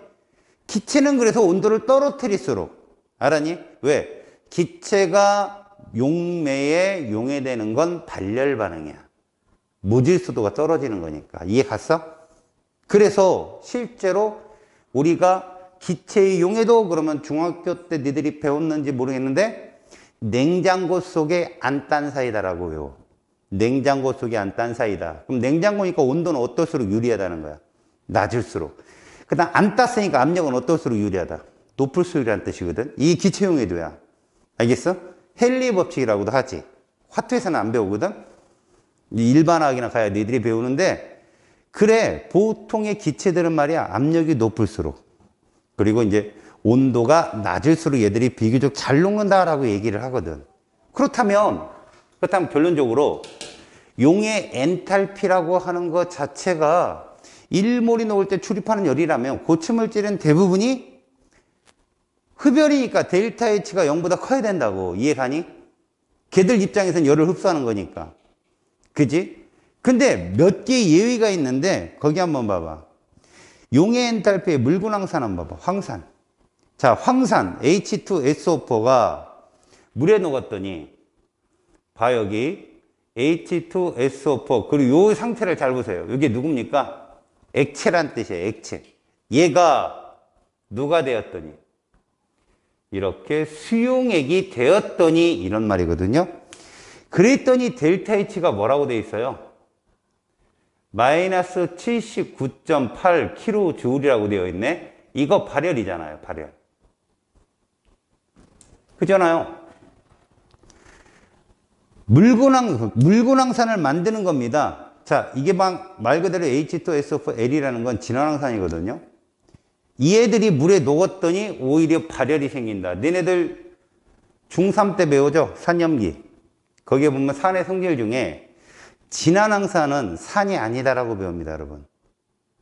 기체는 그래서 온도를 떨어뜨릴수록. 알았니? 왜? 기체가 용매에 용해되는 건 발열 반응이야. 무질서도가 떨어지는 거니까. 이해 갔어? 그래서 실제로 우리가 기체의 용해도 그러면 중학교 때 니들이 배웠는지 모르겠는데 냉장고 속에 안 딴 사이다라고 외워. 냉장고 속에 안 딴 사이다. 그럼 냉장고니까 온도는 어떨수록 유리하다는 거야. 낮을수록. 그 다음 안 땄으니까 압력은 어떨수록 유리하다. 높을수록이라는 뜻이거든. 이게 기체용 해도야. 알겠어? 헨리 법칙이라고도 하지. 화투에서는 안 배우거든. 일반화학이나 가야 니들이 배우는데 그래 보통의 기체들은 말이야 압력이 높을수록 그리고 이제 온도가 낮을수록 얘들이 비교적 잘 녹는다라고 얘기를 하거든. 그렇다면 결론적으로 용의 엔탈피라고 하는 것 자체가 1몰이 녹을 때 출입하는 열이라면 고체 물질은 대부분이 흡열이니까 델타 H가 0보다 커야 된다고. 이해가니? 걔들 입장에서는 열을 흡수하는 거니까. 그지? 근데 몇 개의 예외가 있는데 거기 한번 봐봐. 용의 엔탈피의 물gun항산 한번 봐봐. 황산. 자, 황산 H2SO4가 물에 녹았더니 봐 여기 H2SO4 그리고 이 상태를 잘 보세요. 이게 누굽니까? 액체란 뜻이에요. 액체. 얘가 누가 되었더니 이렇게 수용액이 되었더니 이런 말이거든요. 그랬더니 델타 H가 뭐라고 돼 있어요? 마이너스 79.8 kJ이라고 되어 있네. 이거 발열이잖아요. 발열. 그잖아요. 물gun항산을 만드는 겁니다. 자, 이게 말 그대로 H2SO4L이라는 건 진화항산이거든요. 이 애들이 물에 녹았더니 오히려 발열이 생긴다. 너네들 중3 때 배우죠? 산염기. 거기에 보면 산의 성질 중에 진화항산은 산이 아니다라고 배웁니다, 여러분.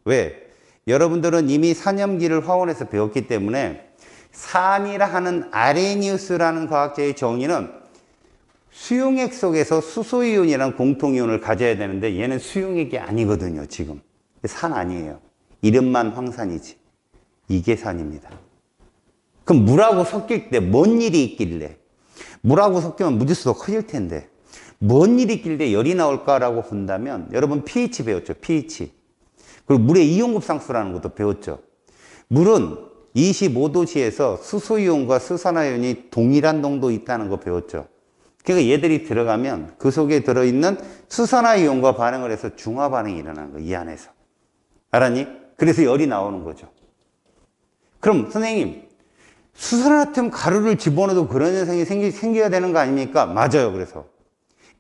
왜? 여러분들은 이미 산염기를 화원에서 배웠기 때문에 산이라 하는 아레니우스라는 과학자의 정의는 수용액 속에서 수소이온이라는 공통이온을 가져야 되는데 얘는 수용액이 아니거든요, 지금. 산 아니에요. 이름만 황산이지. 이게 산입니다. 그럼 물하고 섞일 때 뭔 일이 있길래, 물하고 섞이면 무지수도 커질 텐데 뭔 일이 있길래 열이 나올까라고 본다면, 여러분 pH 배웠죠? pH. 그리고 물의 이온급상수라는 것도 배웠죠? 물은 25도씨에서 수소이온과 수산화이온이 동일한 농도 있다는 거 배웠죠? 그러니까 얘들이 들어가면 그 속에 들어있는 수산화이온과 반응을 해서 중화반응이 일어나는 거예요. 이 안에서. 알았니? 그래서 열이 나오는 거죠. 그럼 선생님, 수산화템 가루를 집어넣어도 그런 현상이 생겨야 되는 거 아닙니까? 맞아요. 그래서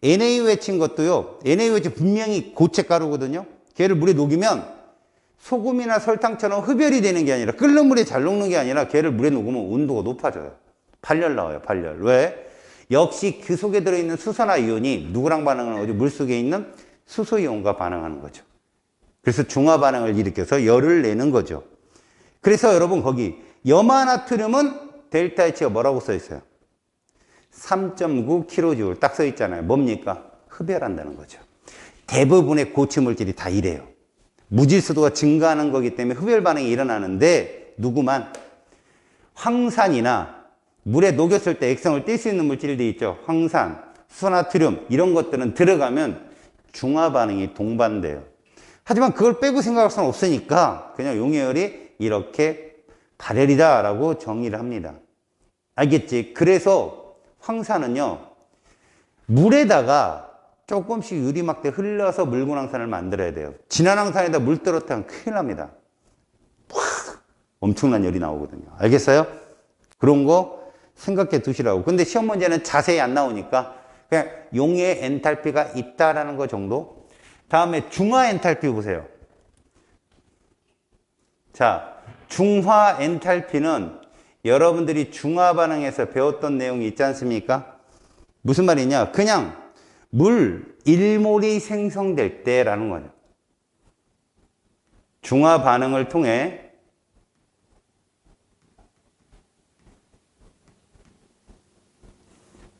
NaOH 친 것도요, NaOH 분명히 고체 가루거든요. 걔를 물에 녹이면 소금이나 설탕처럼 흡열이 되는 게 아니라, 끓는 물에 잘 녹는 게 아니라 걔를 물에 녹으면 온도가 높아져요. 발열 나와요. 발열. 왜? 역시 그 속에 들어있는 수산화이온이 누구랑 반응하는 거죠? 물속에 있는 수소이온과 반응하는 거죠. 그래서 중화반응을 일으켜서 열을 내는 거죠. 그래서 여러분 거기 염화나트륨은 델타 H가 뭐라고 써 있어요? 3.9kJ 딱 써 있잖아요. 뭡니까? 흡열한다는 거죠. 대부분의 고체 물질이 다 이래요. 무질서도가 증가하는 거기 때문에 흡열 반응이 일어나는데, 누구만 황산이나 물에 녹였을 때 액성을 띨 수 있는 물질들이 있죠. 황산, 수나트륨 이런 것들은 들어가면 중화 반응이 동반돼요. 하지만 그걸 빼고 생각할 수는 없으니까 그냥 용해열이 이렇게 발열이다라고 정의를 합니다. 알겠지? 그래서 황산은요, 물에다가 조금씩 유리막대 흘려서 묽은 황산을 만들어야 돼요. 진한 황산에다 물 떨어뜨리면 큰일 납니다. 엄청난 열이 나오거든요. 알겠어요? 그런 거 생각해 두시라고. 근데 시험 문제는 자세히 안 나오니까 그냥 용해 엔탈피가 있다라는 거 정도. 다음에 중화 엔탈피 보세요. 자, 중화 엔탈피는 여러분들이 중화 반응에서 배웠던 내용이 있지 않습니까? 무슨 말이냐? 그냥 물 1몰이 생성될 때라는 거죠. 중화 반응을 통해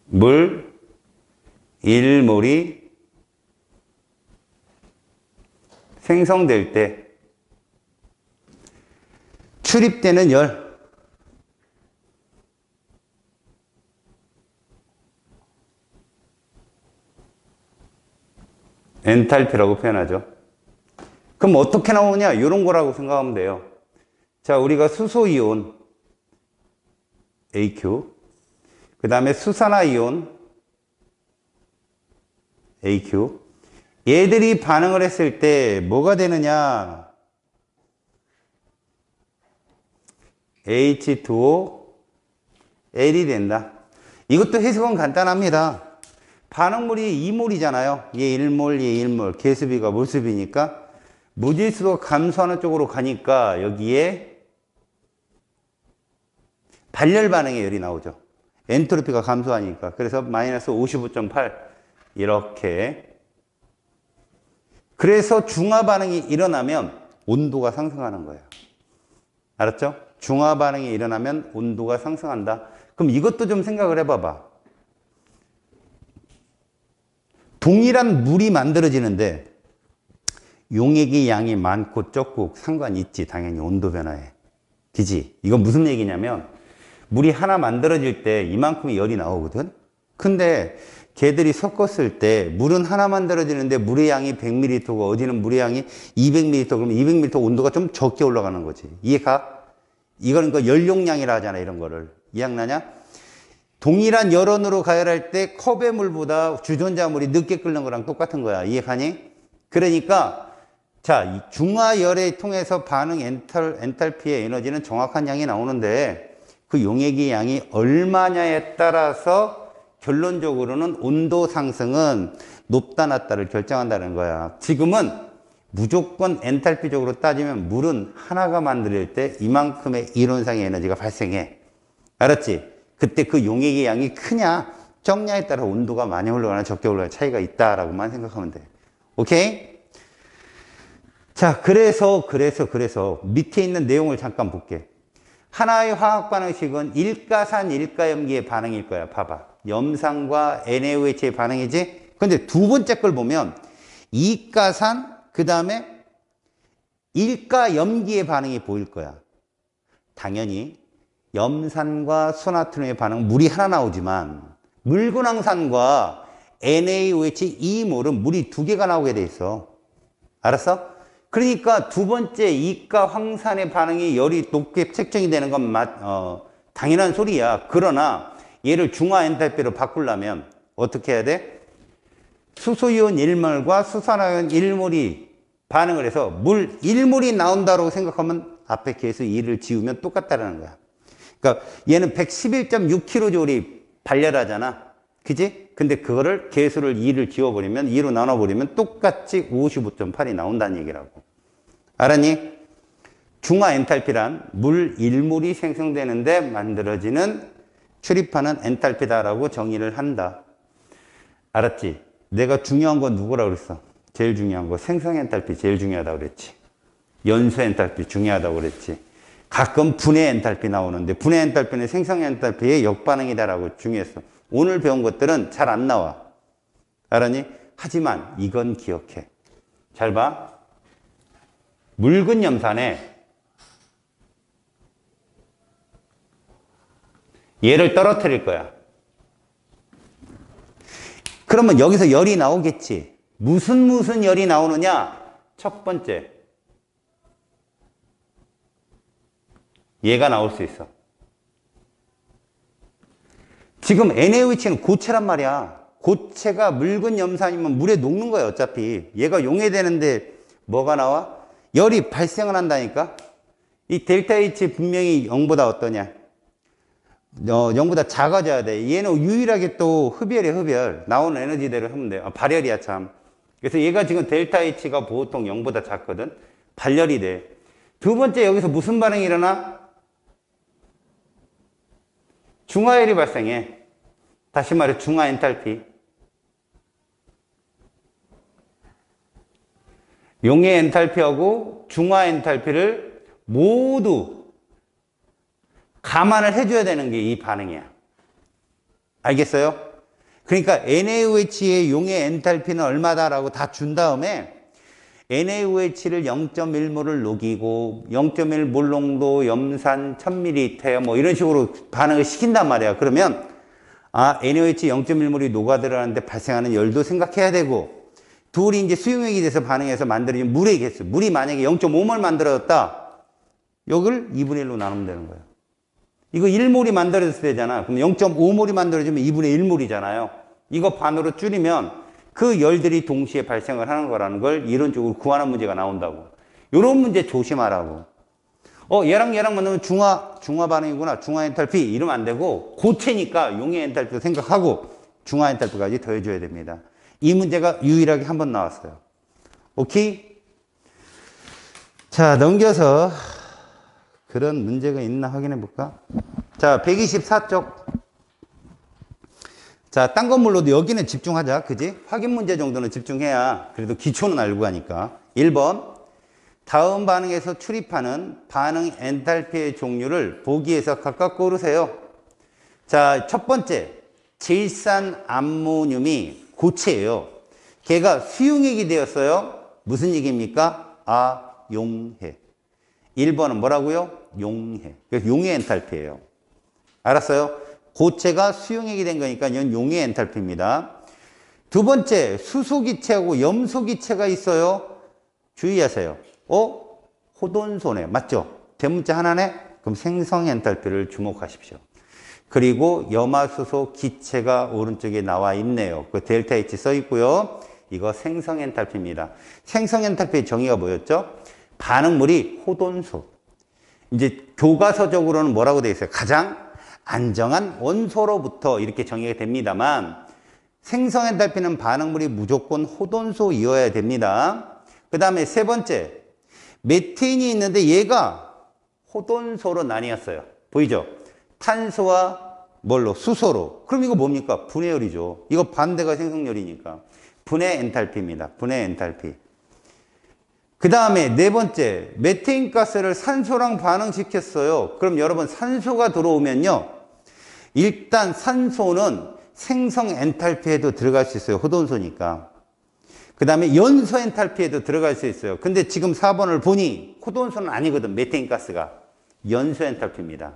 물 1몰이 생성될 때 출입되는 열, 엔탈피라고 표현하죠. 그럼 어떻게 나오냐? 이런 거라고 생각하면 돼요. 자, 우리가 수소이온 AQ, 그 다음에 수산화이온 AQ, 얘들이 반응을 했을 때 뭐가 되느냐? H2O L이 된다. 이것도 해석은 간단합니다. 반응물이 2몰이잖아요. 얘 1몰, 얘 1몰. 계수비가 몰수비니까 무질서도가 감소하는 쪽으로 가니까 여기에 발열 반응의 열이 나오죠. 엔트로피가 감소하니까. 그래서 마이너스 55.8 이렇게. 그래서 중화 반응이 일어나면 온도가 상승하는 거예요. 알았죠? 중화 반응이 일어나면 온도가 상승한다. 그럼 이것도 좀 생각을 해봐봐. 동일한 물이 만들어지는데 용액의 양이 많고 적고 상관이 있지. 당연히 온도 변화에. 그지? 이건 무슨 얘기냐면 물이 하나 만들어질 때 이만큼의 열이 나오거든. 근데 걔들이 섞었을 때 물은 하나 만들어지는데 물의 양이 100ml고 어디는 물의 양이 200ml, 그러면 200ml 온도가 좀 적게 올라가는 거지. 이해가? 이거는 그 연용량이라 하잖아. 이런 거를. 이해나냐? 동일한 열원으로 가열할 때 컵의 물보다 주전자물이 늦게 끓는 거랑 똑같은 거야. 이해가니? 그러니까 자, 이 중화열에 통해서 반응 엔탈피의 에너지는 정확한 양이 나오는데 그 용액의 양이 얼마냐에 따라서 결론적으로는 온도 상승은 높다 낮다를 결정한다는 거야. 지금은 무조건 엔탈피적으로 따지면 물은 하나가 만들 때 이만큼의 이론상의 에너지가 발생해. 알았지? 그때 그 용액의 양이 크냐 적냐에 따라 온도가 많이 올라가나 적게 올라가나 차이가 있다라고만 생각하면 돼. 오케이? 자, 그래서 밑에 있는 내용을 잠깐 볼게. 하나의 화학 반응식은 일가산 일가염기의 반응일 거야. 봐봐. 염산과 NaOH의 반응이지? 근데 두 번째 걸 보면 이가산 그 다음에 일가 염기의 반응이 보일 거야. 당연히 염산과 수나트륨의 반응 물이 하나 나오지만 물근황산과 NaOH 2몰은 물이 2개가 나오게 돼 있어. 알았어? 그러니까 두 번째 이가 황산의 반응이 열이 높게 책정이 되는 건 당연한 소리야. 그러나 얘를 중화 엔탈피로 바꾸려면 어떻게 해야 돼? 수소이온 1몰과 수산화이온 1몰이 반응을 해서 물 1몰이 나온다고 생각하면 앞에 계수 2를 지우면 똑같다라는 거야. 그러니까 얘는 111.6kJ이 발열하잖아. 그지? 근데 그거를 계수를 2를 지워버리면 2로 나눠버리면 똑같이 55.8이 나온다는 얘기라고. 알았니? 중화 엔탈피란 물 1몰이 생성되는데 만들어지는 출입하는 엔탈피다라고 정의를 한다. 알았지? 내가 중요한 건 누구라고 그랬어? 제일 중요한 거 생성 엔탈피 제일 중요하다고 그랬지. 연소 엔탈피 중요하다고 그랬지. 가끔 분해 엔탈피 나오는데 분해 엔탈피는 생성 엔탈피의 역반응이다라고 중요했어. 오늘 배운 것들은 잘 안 나와. 알았니? 하지만 이건 기억해. 잘 봐. 묽은 염산에 얘를 떨어뜨릴 거야. 그러면 여기서 열이 나오겠지. 무슨 열이 나오느냐? 첫 번째, 얘가 나올 수 있어. 지금 NaOH는 고체란 말이야. 고체가 묽은 염산이면 물에 녹는 거야 어차피. 얘가 용해되는데 뭐가 나와? 열이 발생을 한다니까. 이 델타 H 분명히 0보다 어떠냐? 0보다 작아져야 돼. 얘는 유일하게 또 흡열이야, 흡열. 나오는 에너지대로 하면 돼. 발열이야, 참. 그래서 얘가 지금 델타 H가 보통 0보다 작거든. 발열이 돼. 두 번째, 여기서 무슨 반응이 일어나? 중화열이 발생해. 다시 말해, 중화 엔탈피. 용해 엔탈피하고 중화 엔탈피를 모두 감안을 해줘야 되는 게 이 반응이야. 알겠어요? 그러니까 NaOH의 용해 엔탈피는 얼마다라고 다 준 다음에 NaOH를 0.1몰을 녹이고 0.1몰 농도 염산 1000ml에 뭐 이런 식으로 반응을 시킨단 말이야. 그러면 NaOH 0.1몰이 녹아들어가는데 발생하는 열도 생각해야 되고 둘이 이제 수용액이 돼서 반응해서 만들어진 물의 개수. 물이 만약에 0.5몰 만들어졌다. 여기를 2분의 1로 나누면 되는 거예요. 이거 1몰이 만들어졌을 때잖아. 그럼 0.5몰이 만들어지면 2분의 1몰이잖아요. 이거 반으로 줄이면 그 열들이 동시에 발생을 하는 거라는 걸 이론적으로 구하는 문제가 나온다고. 이런 문제 조심하라고. 얘랑 만나면 중화 반응이구나. 중화 엔탈피 이러면 안 되고 고체니까 용해 엔탈피도 생각하고 중화 엔탈피까지 더해줘야 됩니다. 이 문제가 유일하게 한 번 나왔어요. 오케이? 자, 넘겨서 그런 문제가 있나 확인해 볼까? 자, 124쪽. 자, 딴 건물로도 여기는 집중하자. 그지? 확인 문제 정도는 집중해야 그래도 기초는 알고 가니까. 1번. 다음 반응에서 출입하는 반응 엔탈피의 종류를 보기에서 각각 고르세요. 자, 첫 번째. 질산 암모늄이 고체예요. 걔가 수용액이 되었어요. 무슨 얘기입니까? 용해. 1번은 뭐라고요? 용해. 그래서 용해 엔탈피예요. 알았어요? 고체가 수용액이 된 거니까 이건 용해 엔탈피입니다. 두 번째, 수소기체하고 염소기체가 있어요. 주의하세요. 호돈소네. 맞죠? 대문자 하나네? 그럼 생성 엔탈피를 주목하십시오. 그리고 염화수소 기체가 오른쪽에 나와 있네요. 그 델타 H 써 있고요. 이거 생성 엔탈피입니다. 생성 엔탈피의 정의가 뭐였죠? 반응물이 호돈소. 이제 교과서적으로는 뭐라고 되어 있어요? 가장 안정한 원소로부터 이렇게 정의가 됩니다만 생성 엔탈피는 반응물이 무조건 호돈소이어야 됩니다. 그 다음에 세 번째, 메테인이 있는데 얘가 호돈소로 나뉘었어요. 보이죠? 탄소와 뭘로? 수소로. 그럼 이거 뭡니까? 분해열이죠. 이거 반대가 생성열이니까. 분해 엔탈피입니다. 분해 엔탈피. 그 다음에 네 번째, 메테인 가스를 산소랑 반응시켰어요. 그럼 여러분 산소가 들어오면요. 일단 산소는 생성 엔탈피에도 들어갈 수 있어요. 호돈소니까. 그 다음에 연소 엔탈피에도 들어갈 수 있어요. 근데 지금 4번을 보니 호돈수는 아니거든. 메테인 가스가. 연소 엔탈피입니다.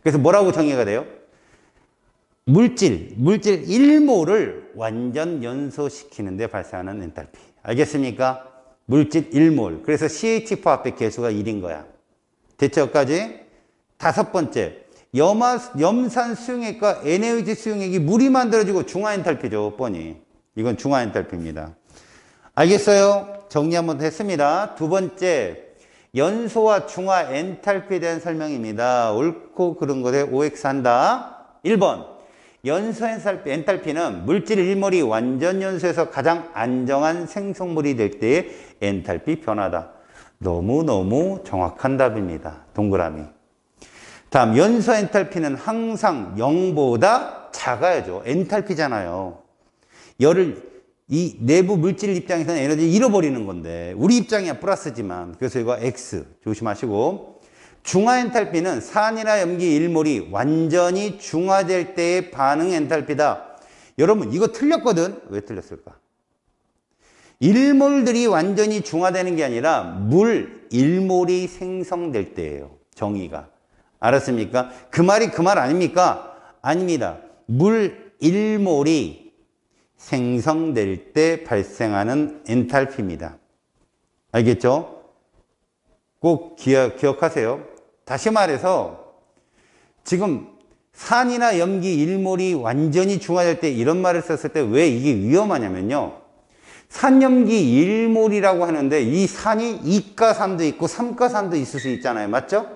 그래서 뭐라고 정의가 돼요? 물질 1몰을 완전 연소시키는데 발생하는 엔탈피. 알겠습니까? 물질 1몰. 그래서 CH 포합의 개수가 1인 거야. 됐죠? 여기까지? 5번째. 염산 수용액과 NaOH 수용액이 물이 만들어지고 중화 엔탈피죠. 뻔히. 이건 중화 엔탈피입니다. 알겠어요? 정리 한번 했습니다. 2번째. 연소와 중화 엔탈피에 대한 설명입니다. 옳고 그른 것에 OX 한다. 1번. 연소 엔탈피는 물질 1몰이 완전 연소해서 가장 안정한 생성물이 될 때의 엔탈피 변화다. 너무너무 정확한 답입니다. 동그라미. 다음, 연소 엔탈피는 항상 0보다 작아야죠. 엔탈피잖아요. 이 내부 물질 입장에서는 에너지를 잃어버리는 건데 우리 입장이야 플러스지만, 그래서 이거 X 조심하시고, 중화 엔탈피는 산이나 염기 1몰이 완전히 중화될 때의 반응 엔탈피다. 여러분 이거 틀렸거든. 왜 틀렸을까? 1몰들이 완전히 중화되는 게 아니라 물 1몰이 생성될 때예요. 정의가. 알았습니까? 그 말이 그 말 아닙니까? 아닙니다. 물 1몰이 생성될 때 발생하는 엔탈피입니다. 알겠죠? 꼭 기억하세요. 다시 말해서 지금 산이나 염기 1몰이 완전히 중화될 때 이런 말을 썼을 때 왜 이게 위험하냐면요. 산염기 1몰이라고 하는데 이 산이 이가산도 있고 삼가산도 있을 수 있잖아요. 맞죠?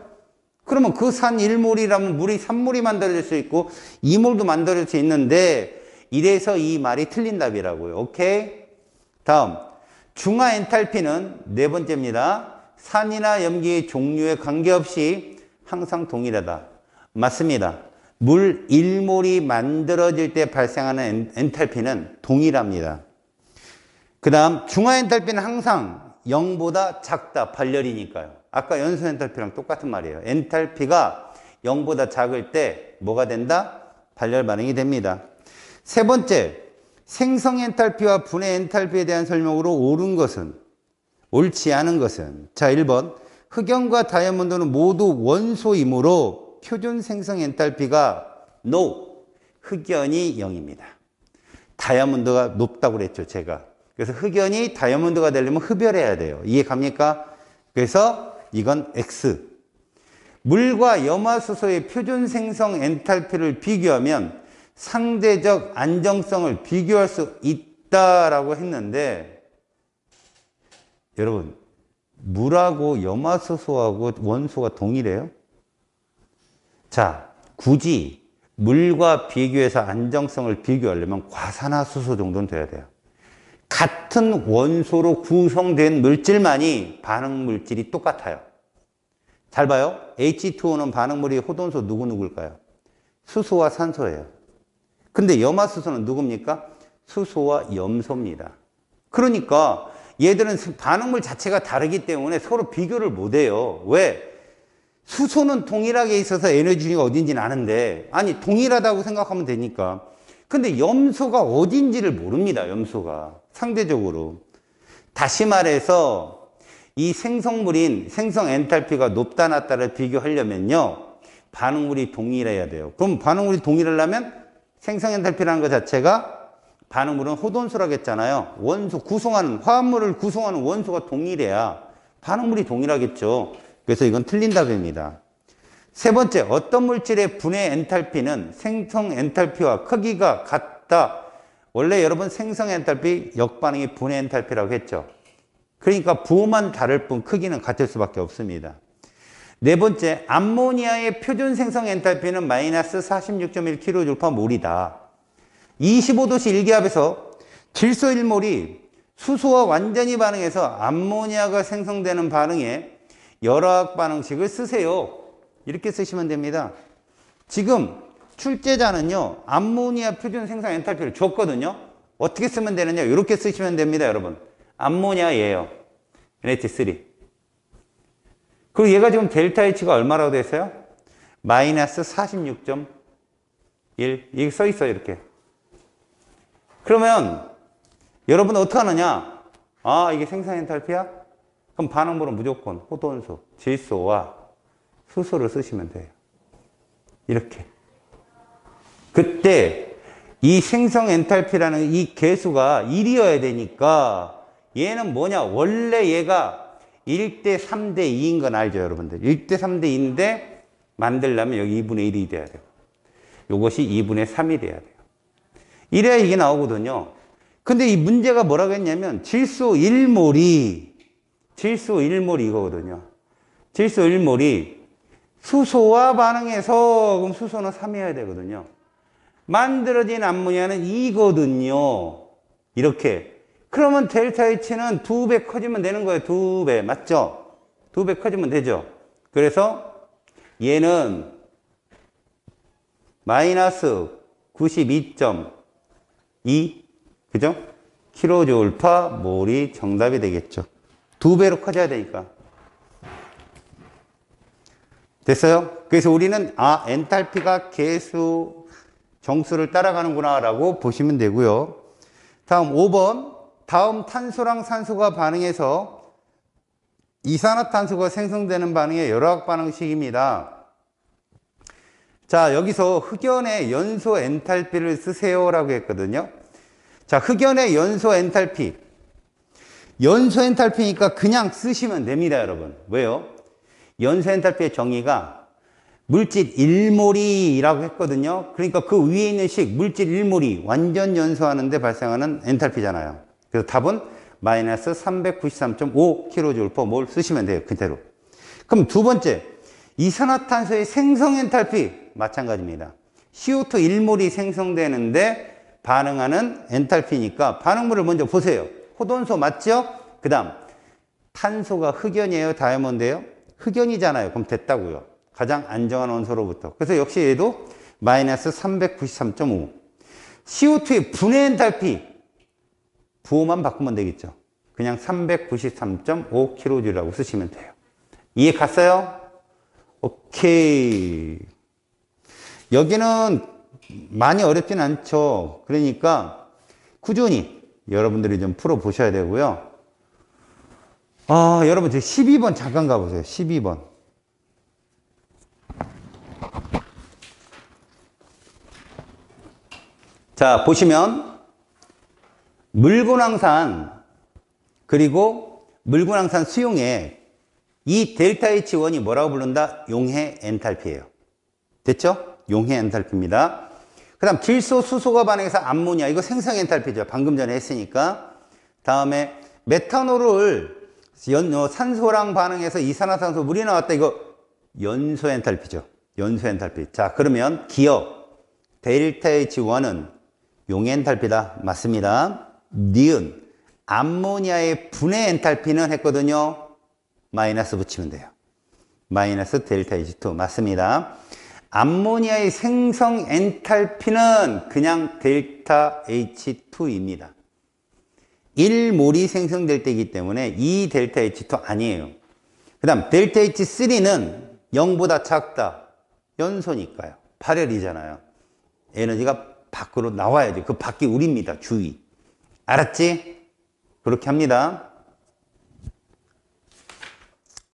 그러면 그 산 1몰이라면 물이 3몰이 만들어질 수 있고 2몰도 만들어질 수 있는데, 이래서 이 말이 틀린 답이라고요. 오케이? 다음, 중화 엔탈피는 4번째입니다. 산이나 염기의 종류에 관계없이 항상 동일하다. 맞습니다. 물 1몰이 만들어질 때 발생하는 엔탈피는 동일합니다. 그 다음, 중화 엔탈피는 항상 0보다 작다. 발열이니까요. 아까 연소 엔탈피랑 똑같은 말이에요. 엔탈피가 0보다 작을 때 뭐가 된다? 발열 반응이 됩니다. 3번째, 생성 엔탈피와 분해 엔탈피에 대한 설명으로 옳지 않은 것은, 자, 1번, 흑연과 다이아몬드는 모두 원소이므로 표준 생성 엔탈피가 NO, 흑연이 0입니다. 다이아몬드가 높다고 그랬죠, 제가. 그래서 흑연이 다이아몬드가 되려면 흡열해야 돼요. 이해 갑니까? 그래서 이건 X. 물과 염화수소의 표준 생성 엔탈피를 비교하면 상대적 안정성을 비교할 수 있다라고 했는데, 여러분, 물하고 염화수소하고 원소가 동일해요? 자, 굳이 물과 비교해서 안정성을 비교하려면 과산화수소 정도는 돼야 돼요. 같은 원소로 구성된 물질만이 반응 물질이 똑같아요. 잘 봐요. H2O는 반응물이 호돈소 누구일까요? 수소와 산소예요. 근데 염화수소는 누굽니까? 수소와 염소입니다. 그러니까 얘들은 반응물 자체가 다르기 때문에 서로 비교를 못해요. 왜? 수소는 동일하게 있어서 에너지 중위가 어딘지는 아는데, 아니 동일하다고 생각하면 되니까. 근데 염소가 어딘지를 모릅니다. 염소가 상대적으로. 다시 말해서 이 생성물인 생성 엔탈피가 높다 낮다를 비교하려면요, 반응물이 동일해야 돼요. 그럼 반응물이 동일하려면 생성 엔탈피라는 것 자체가, 반응물은 호돈수라고 했잖아요. 원소 구성하는, 화합물을 구성하는 원소가 동일해야 반응물이 동일하겠죠. 그래서 이건 틀린 답입니다. 3번째, 어떤 물질의 분해 엔탈피는 생성 엔탈피와 크기가 같다. 원래 여러분 생성 엔탈피, 역반응이 분해 엔탈피라고 했죠. 그러니까 부호만 다를 뿐 크기는 같을 수밖에 없습니다. 4번째, 암모니아의 표준 생성 엔탈피는 마이너스 46.1kJ/몰이다. 25도씨 일기압에서 질소 1몰이 수소와 완전히 반응해서 암모니아가 생성되는 반응에 열화학 반응식을 쓰세요. 이렇게 쓰시면 됩니다. 지금 출제자는요, 암모니아 표준 생성 엔탈피를 줬거든요. 어떻게 쓰면 되느냐? 이렇게 쓰시면 됩니다, 여러분. 암모니아예요. NH3. 그리고 얘가 지금 델타 H가 얼마라고 되어 있어요? 마이너스 46.1. 이게 써 있어요, 이렇게. 그러면 여러분 어떻게 하느냐? 아, 이게 생성 엔탈피야? 그럼 반응물은 무조건 호돈수, 질소와 수소를 쓰시면 돼요. 이렇게. 그때 이 생성 엔탈피라는 이 계수가 1이어야 되니까 얘는 뭐냐? 원래 얘가 1대 3대 2인 건 알죠, 여러분들? 1대 3대 2인데 만들려면 여기 2분의 1이 돼야 돼요. 이것이 2분의 3이 돼야 돼요. 이래야 이게 나오거든요. 근데 이 문제가 뭐라고 했냐면 질소 1몰이 이거거든요. 질소 1몰이 수소와 반응해서 그럼 수소는 3이어야 되거든요. 만들어진 암모니아는 2거든요. 이렇게. 그러면 델타 H는 2배 커지면 되는 거예요. 2배. 맞죠? 2배 커지면 되죠. 그래서 얘는 마이너스 92.2 그죠? 킬로조울파 몰이 정답이 되겠죠. 2배로 커져야 되니까. 됐어요? 그래서 우리는 엔탈피가 계수 정수를 따라가는구나 라고 보시면 되고요. 다음 5번. 다음 탄소랑 산소가 반응해서 이산화탄소가 생성되는 반응의 열화학 반응식입니다. 자, 여기서 흑연의 연소 엔탈피를 쓰세요라고 했거든요. 자, 흑연의 연소 엔탈피. 연소 엔탈피니까 그냥 쓰시면 됩니다, 여러분. 왜요? 연소 엔탈피의 정의가 물질 1몰이라고 했거든요. 그러니까 그 위에 있는 식, 물질 1몰이 완전 연소하는데 발생하는 엔탈피잖아요. 그래서 답은 마이너스 393.5kJ/몰 쓰시면 돼요. 그대로. 그럼 두 번째, 이산화탄소의 생성 엔탈피 마찬가지입니다. CO2 1몰이 생성되는데 반응하는 엔탈피니까 반응물을 먼저 보세요. 호돈소 맞죠? 그 다음 탄소가 흑연이에요? 다이아몬드예요? 흑연이잖아요. 그럼 됐다고요. 가장 안정한 원소로부터. 그래서 역시 얘도 마이너스 393.5. CO2의 분해 엔탈피 부호만 바꾸면 되겠죠. 그냥 393.5kJ라고 쓰시면 돼요. 이해 갔어요? 오케이. 여기는 많이 어렵진 않죠. 그러니까 꾸준히 여러분들이 좀 풀어보셔야 되고요. 여러분, 저 12번 잠깐 가보세요. 12번. 자, 보시면 물구낭산 그리고 물구낭산 수용액 이 델타 H1이 뭐라고 부른다? 용해 엔탈피예요. 됐죠? 용해 엔탈피입니다. 그 다음 질소, 수소가 반응해서 암모니아 이거 생성 엔탈피죠. 방금 전에 했으니까. 다음에 메탄올을 산소랑 반응해서 이산화탄소 물이 나왔다. 이거 연소 엔탈피죠. 연소 엔탈피. 자, 그러면 기억 델타 H1은 용해 엔탈피다. 맞습니다. 니은 암모니아의 분해 엔탈피는 했거든요. 마이너스 붙이면 돼요. 마이너스 델타 H2 맞습니다. 암모니아의 생성 엔탈피는 그냥 델타 H2입니다. 1몰이 생성될 때이기 때문에 이 델타 H2 아니에요. 그 다음 델타 H3는 0보다 작다. 연소니까요. 발열이잖아요. 에너지가 밖으로 나와야죠. 그 밖이 우리입니다. 주의. 알았지? 그렇게 합니다.